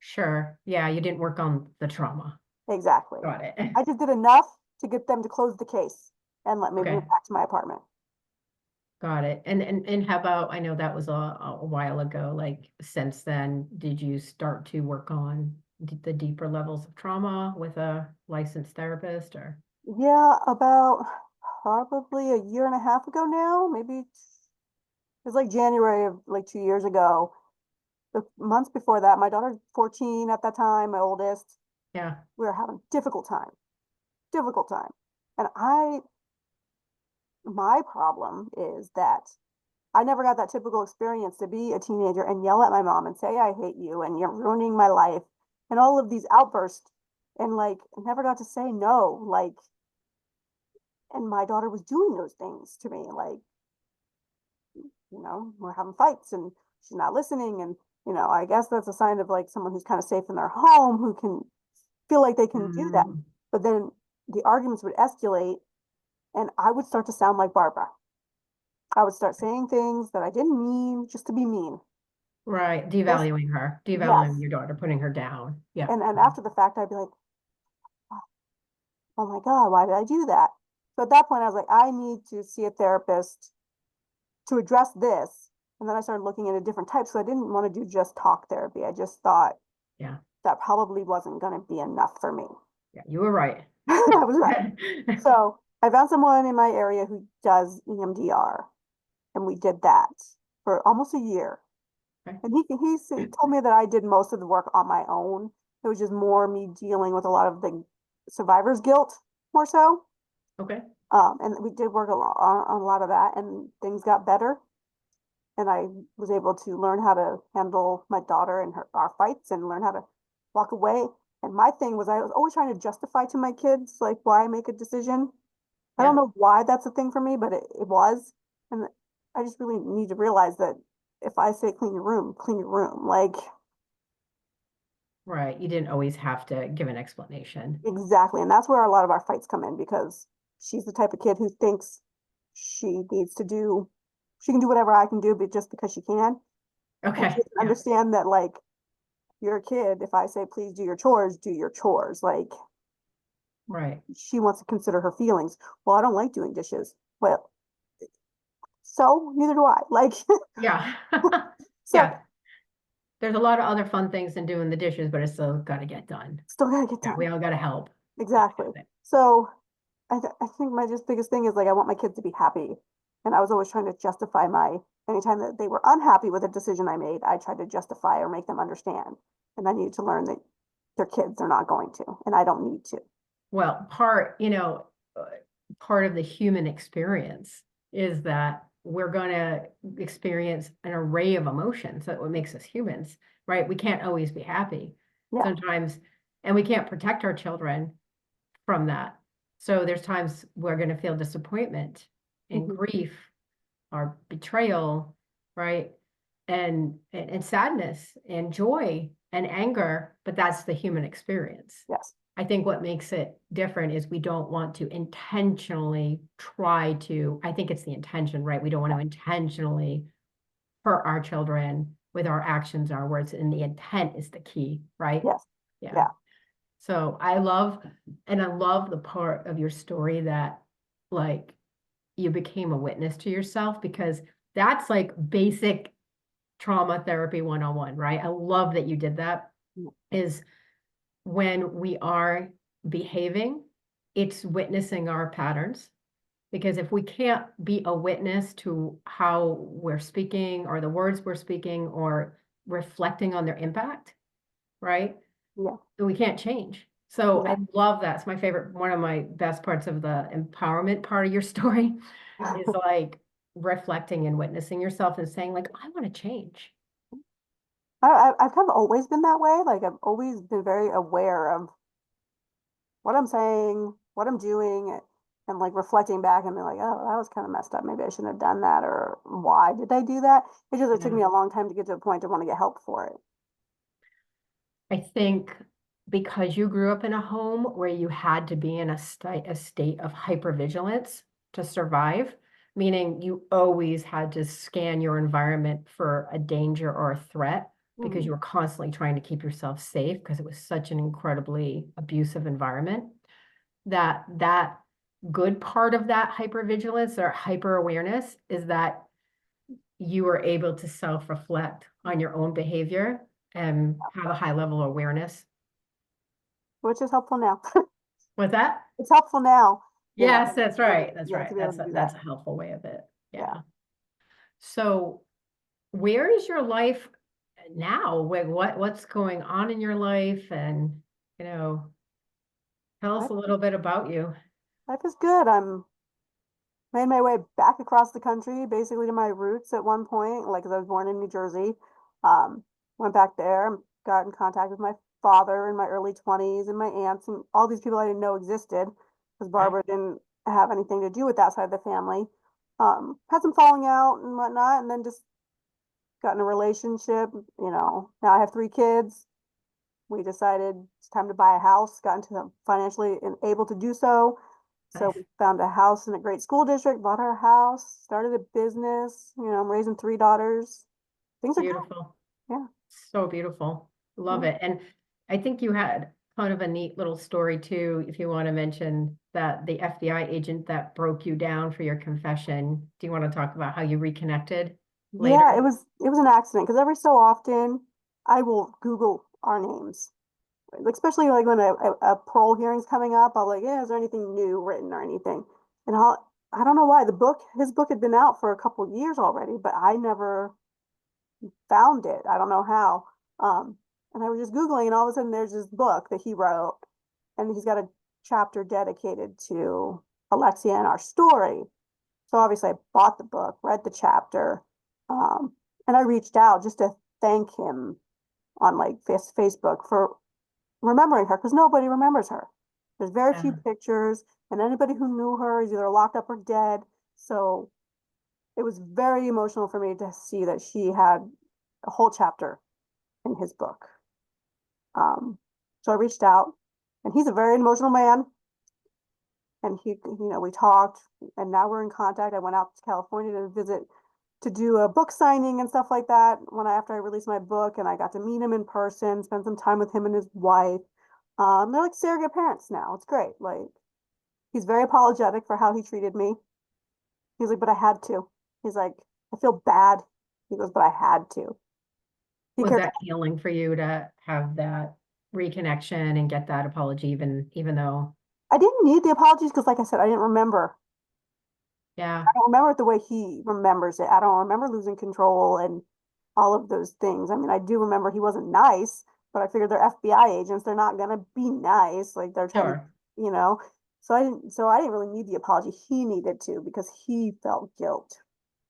Sure. Yeah. You didn't work on the trauma. Exactly. Got it. I just did enough to get them to close the case and let me Okay. move back to my apartment. Got it. And how about, I know that was a while ago, like since then, did you start to work on the deeper levels of trauma with a licensed therapist or? Yeah, about probably a year and a half ago now, maybe it was like January of like 2 years ago. The months before that, my daughter's 14 at that time, my oldest. Yeah. We were having difficult time. And my problem is that I never got that typical experience to be a teenager and yell at my mom and say, I hate you and you're ruining my life and all of these outbursts. And like, never got to say no. Like, and my daughter was doing those things to me. Like, we're having fights and she's not listening. And, I guess that's a sign of like someone who's kind of safe in their home who can feel like they can do that. Mm, But then the arguments would escalate and I would start to sound like Barbara. I would start saying things that I didn't mean just to be mean. right. Just, Devaluing her, devaluing yes. your daughter, putting her down. Yeah. And after the fact, I'd be like, oh my God, why did I do that? So at that point, I was like, I need to see a therapist to address this. And then I started looking into different types. So I didn't want to do just talk therapy. I just thought Yeah. that probably wasn't going to be enough for me. Yeah. You were right. I was right. So I found someone in my area who does EMDR, and we did that for almost a year. Okay. And he told me that I did most of the work on my own. It was just more me dealing with a lot of the survivor's guilt, more so. Okay. And we did work on a lot of that, and things got better. And I was able to learn how to handle my daughter and our fights and learn how to walk away. And my thing was I was always trying to justify to my kids like why I make a decision. I don't Yeah. know why that's a thing for me, but it was. And I just really need to realize that if I say clean your room, clean your room. Like Right. You didn't always have to give an explanation. exactly. And that's where a lot of our fights come in because she's the type of kid who thinks she can do whatever I can do, but just because she can. And she Okay. doesn't Yeah. understand that like you're a kid. If I say, please do your chores, do your chores. Like Right. she wants to consider her feelings. Well, I don't like doing dishes. Well, so neither do I. Like, Yeah. so Yeah. There's a lot of other fun things than doing the dishes, but it's still got to get done. still gotta get Yeah, done. we all got to help. Exactly. So I think my just biggest thing is like I want my kids to be happy. And I was always trying to justify anytime that they were unhappy with a decision I made, I tried to justify or make them understand. And I needed to learn that they're kids, they're not going to, and I don't need to. Well, part of the human experience is that we're going to experience an array of emotions. That's what makes us humans, right? We can't always be happy Yeah. sometimes, and we can't protect our children from that. So there's times we're going to feel disappointment and Mhm. grief or betrayal, right? And sadness and joy and anger, but that's the human experience. Yes. I think what makes it different is we don't want to intentionally try to, I think it's the intention, right? We don't want to intentionally hurt our children with our actions, our words, and the intent is the key, right? Yes. Yeah. Yeah. So I love the part of your story that like you became a witness to yourself because that's like basic trauma therapy 101, right? I love that you did that Mm. is when we are behaving it's witnessing our patterns. Because if we can't be a witness to how we're speaking or the words we're speaking or reflecting on their impact, right? Yeah. Then we can't change. So I Yeah. love that. It's my favorite, one of my best parts of the empowerment part of your story is like reflecting and witnessing yourself and saying like, I want to change. I've kind of always been that way. Like I've always been very aware of what I'm saying, what I'm doing, and like reflecting back and being like, oh, that was kind of messed up. Maybe I shouldn't have done that, or why did I do that? It took Yeah. me a long time to get to a point to want to get help for it. I think because you grew up in a home where you had to be in a state of hypervigilance to survive, meaning you always had to scan your environment for a danger or a threat because Mhm. you were constantly trying to keep yourself safe because it was such an incredibly abusive environment, that good part of that hypervigilance or hyper awareness is that you were able to self-reflect on your own behavior and have a high level of awareness. Which is helpful now. With that? It's helpful now, Yes, that's to be able to, right. That's yeah, right. to be able to do that. That's a helpful way of it. Yeah. Yeah. So where is your life now? What's going on in your life? And, you know, tell us Life, a little bit about you. life is good. I'm made my way back across the country, basically to my roots at one point, like 'cause I was born in New Jersey. Um, Went back there, got in contact with my father in my early 20s and my aunts and all these people I didn't know existed because Okay. Barbara didn't have anything to do with that side of the family. Had some falling out and whatnot, and then just got in a relationship. Now I have 3 kids. We decided it's time to buy a house, got into the financially able to do so. So Nice. we found a house in a great school district, bought our house, started a business. I'm raising 3 daughters. Things are good. Beautiful. Yeah. So beautiful. Love Yeah. it. And I think you had kind of a neat little story too, if you want to mention that the FBI agent that broke you down for your confession. Do you want to talk about how you reconnected Yeah, later? it was an accident because every so often I will Google our names, like, especially like when a parole hearing's coming up. I'll like, yeah, is there anything new written or anything? And I don't know why his book had been out for a couple years already, but I never found it. I don't know how. And I was just Googling, and all of a sudden there's this book that he wrote, and he's got a chapter dedicated to Alexia and our story. So obviously I bought the book, read the chapter, um, and I reached out just to thank him on like Facebook for remembering her because nobody remembers her. There's very few Yeah. pictures, and anybody who knew her is either locked up or dead. So it was very emotional for me to see that she had a whole chapter in his book. So I reached out, and he's a very emotional man. And we talked, and now we're in contact. I went out to California to visit to do a book signing and stuff like that after I released my book, and I got to meet him in person, spend some time with him and his wife. They're like surrogate parents now. It's great. Like he's very apologetic for how he treated me. He's like, but I had to. He's like, I feel bad. He goes, but I had to. He Was cares. that healing for you to have that reconnection and get that apology, even though, I didn't need the apologies because, like I said, I didn't remember. yeah, I don't remember it the way he remembers it. I don't remember losing control and all of those things. I mean, I do remember he wasn't nice, but I figured they're FBI agents. They're not gonna be nice. Like they're trying to, sure. you know. So I didn't really need the apology. He needed to because he felt guilt.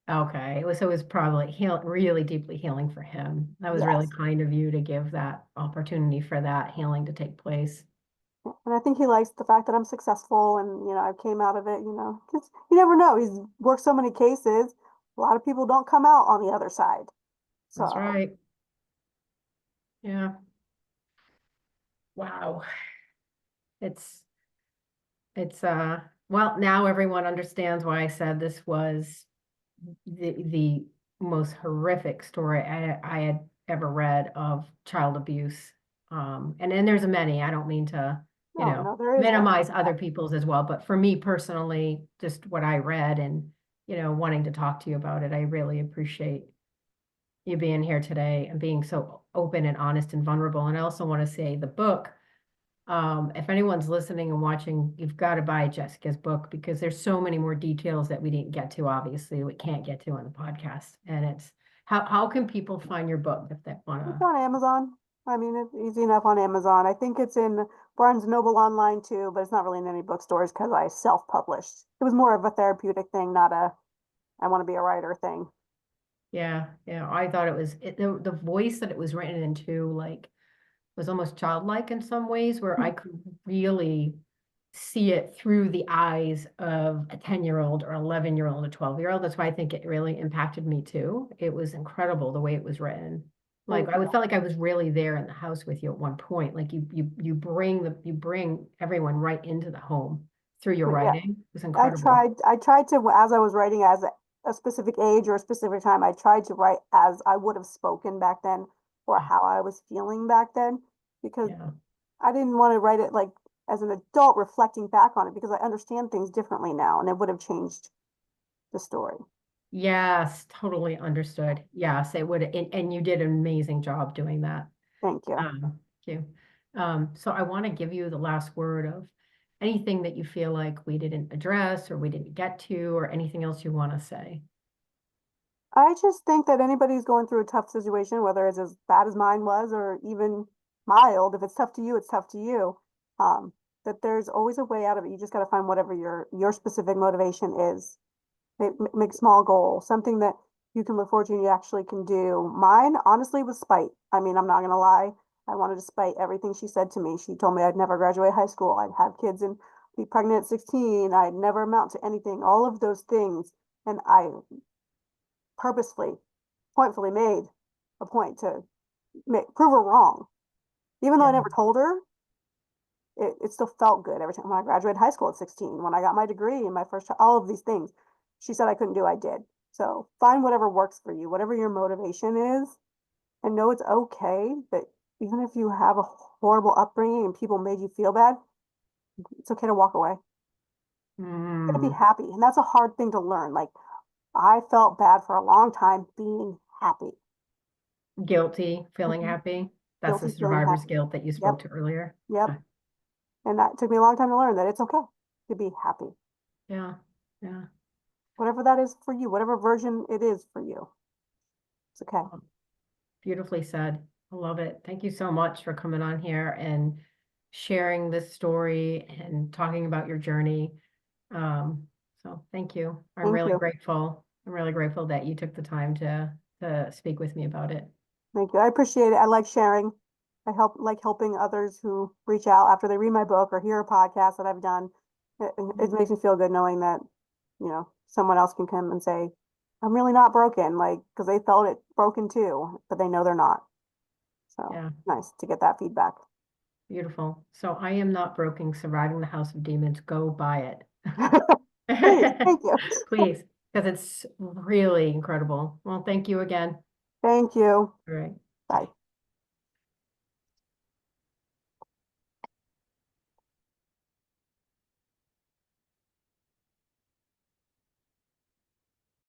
Okay. So it was probably really deeply healing for him. That was really Yes. kind of you to give that opportunity for that healing to take place. And I think he likes the fact that I'm successful and, I came out of it, because you never know. He's worked so many cases. A lot of people don't come out on the other side. That's So, right. Yeah. Wow. It's well, now everyone understands why I said this was the most horrific story I had ever read of child abuse. And then there's many. I don't mean to, no, no, there is one. minimize other people's as well, but for me personally, just what I read and, wanting to talk to you about it, I really appreciate you being here today and being so open and honest and vulnerable. And I also want to say the book If anyone's listening and watching, you've got to buy Jessica's book because there's so many more details that we didn't get to, obviously, we can't get to on the podcast. And it's how can people find your book if they want It's to? on Amazon. I mean, it's easy enough on Amazon. I think it's in Barnes& Noble online too, but it's not really in any bookstores because I self-published. It was more of a therapeutic thing, not a I want to be a writer thing. Yeah, yeah. I thought it was the voice that it was written into, like, was almost childlike in some ways, where I could really see it through the eyes of a 10-year-old or 11-year-old, a 12-year-old. That's why I think it really impacted me too. It was incredible the way it was written. Like Thank I you. felt like I was really there in the house with you at one point. Like you bring everyone right into the home through your But yeah, writing. It was incredible. I tried to, as I was writing as a specific age or a specific time, I tried to write as I would have spoken back then or how I was feeling back then because Yeah. I didn't want to write it like as an adult reflecting back on it because I understand things differently now and it would have changed the story. Yes, totally understood. Yes, it would, and you did an amazing job doing that. Thank you. Thank you. So I want to give you the last word of anything that you feel like we didn't address or we didn't get to, or anything else you want to say. I just think that anybody who's going through a tough situation, whether it's as bad as mine was or even mild, if it's tough to you, it's tough to you. That there's always a way out of it. You just got to find whatever your specific motivation is. Make small goal, something that you can look forward to and you actually can do. Mine, honestly, was spite. I mean, I'm not gonna lie. I wanted to spite everything she said to me. She told me I'd never graduate high school, I'd have kids and be pregnant at 16, I'd never amount to anything, all of those things. And I purposefully, pointfully made a point to prove her wrong. Even though I Yeah. never told her, it still felt good every time when I graduated high school at 16, when I got my degree and my first, all of these things. She said I couldn't do, I did. So find whatever works for you, whatever your motivation is, and know it's okay that even if you have a horrible upbringing and people made you feel bad, it's okay to walk away. You gotta be Mm, happy. And that's a hard thing to learn. Like I felt bad for a long time being happy. guilty, feeling Mhm. happy. That's the Guilty feeling survivor's happy. guilt that you Yep. spoke to earlier. Yep. And that took me a long time to learn that it's okay to be happy. Yeah. Yeah. Whatever that is for you, whatever version it is for you. It's okay. Well, beautifully said. I love it. Thank you so much for coming on here and sharing this story and talking about your journey. So thank you. Thank you. I'm really grateful that you took the time to speak with me about it. Thank you. I appreciate it. I like sharing. I like helping others who reach out after they read my book or hear a podcast that I've done. It makes me feel good knowing that, someone else can come and say, I'm really not broken, like, because they felt it broken too, but they know they're not. So Yeah, nice to get that feedback. beautiful. So I am not broken, surviving the House of Demons. Go buy Please, it. thank you. Please, because it's really incredible. Well, thank you again. Thank you. All right. Bye.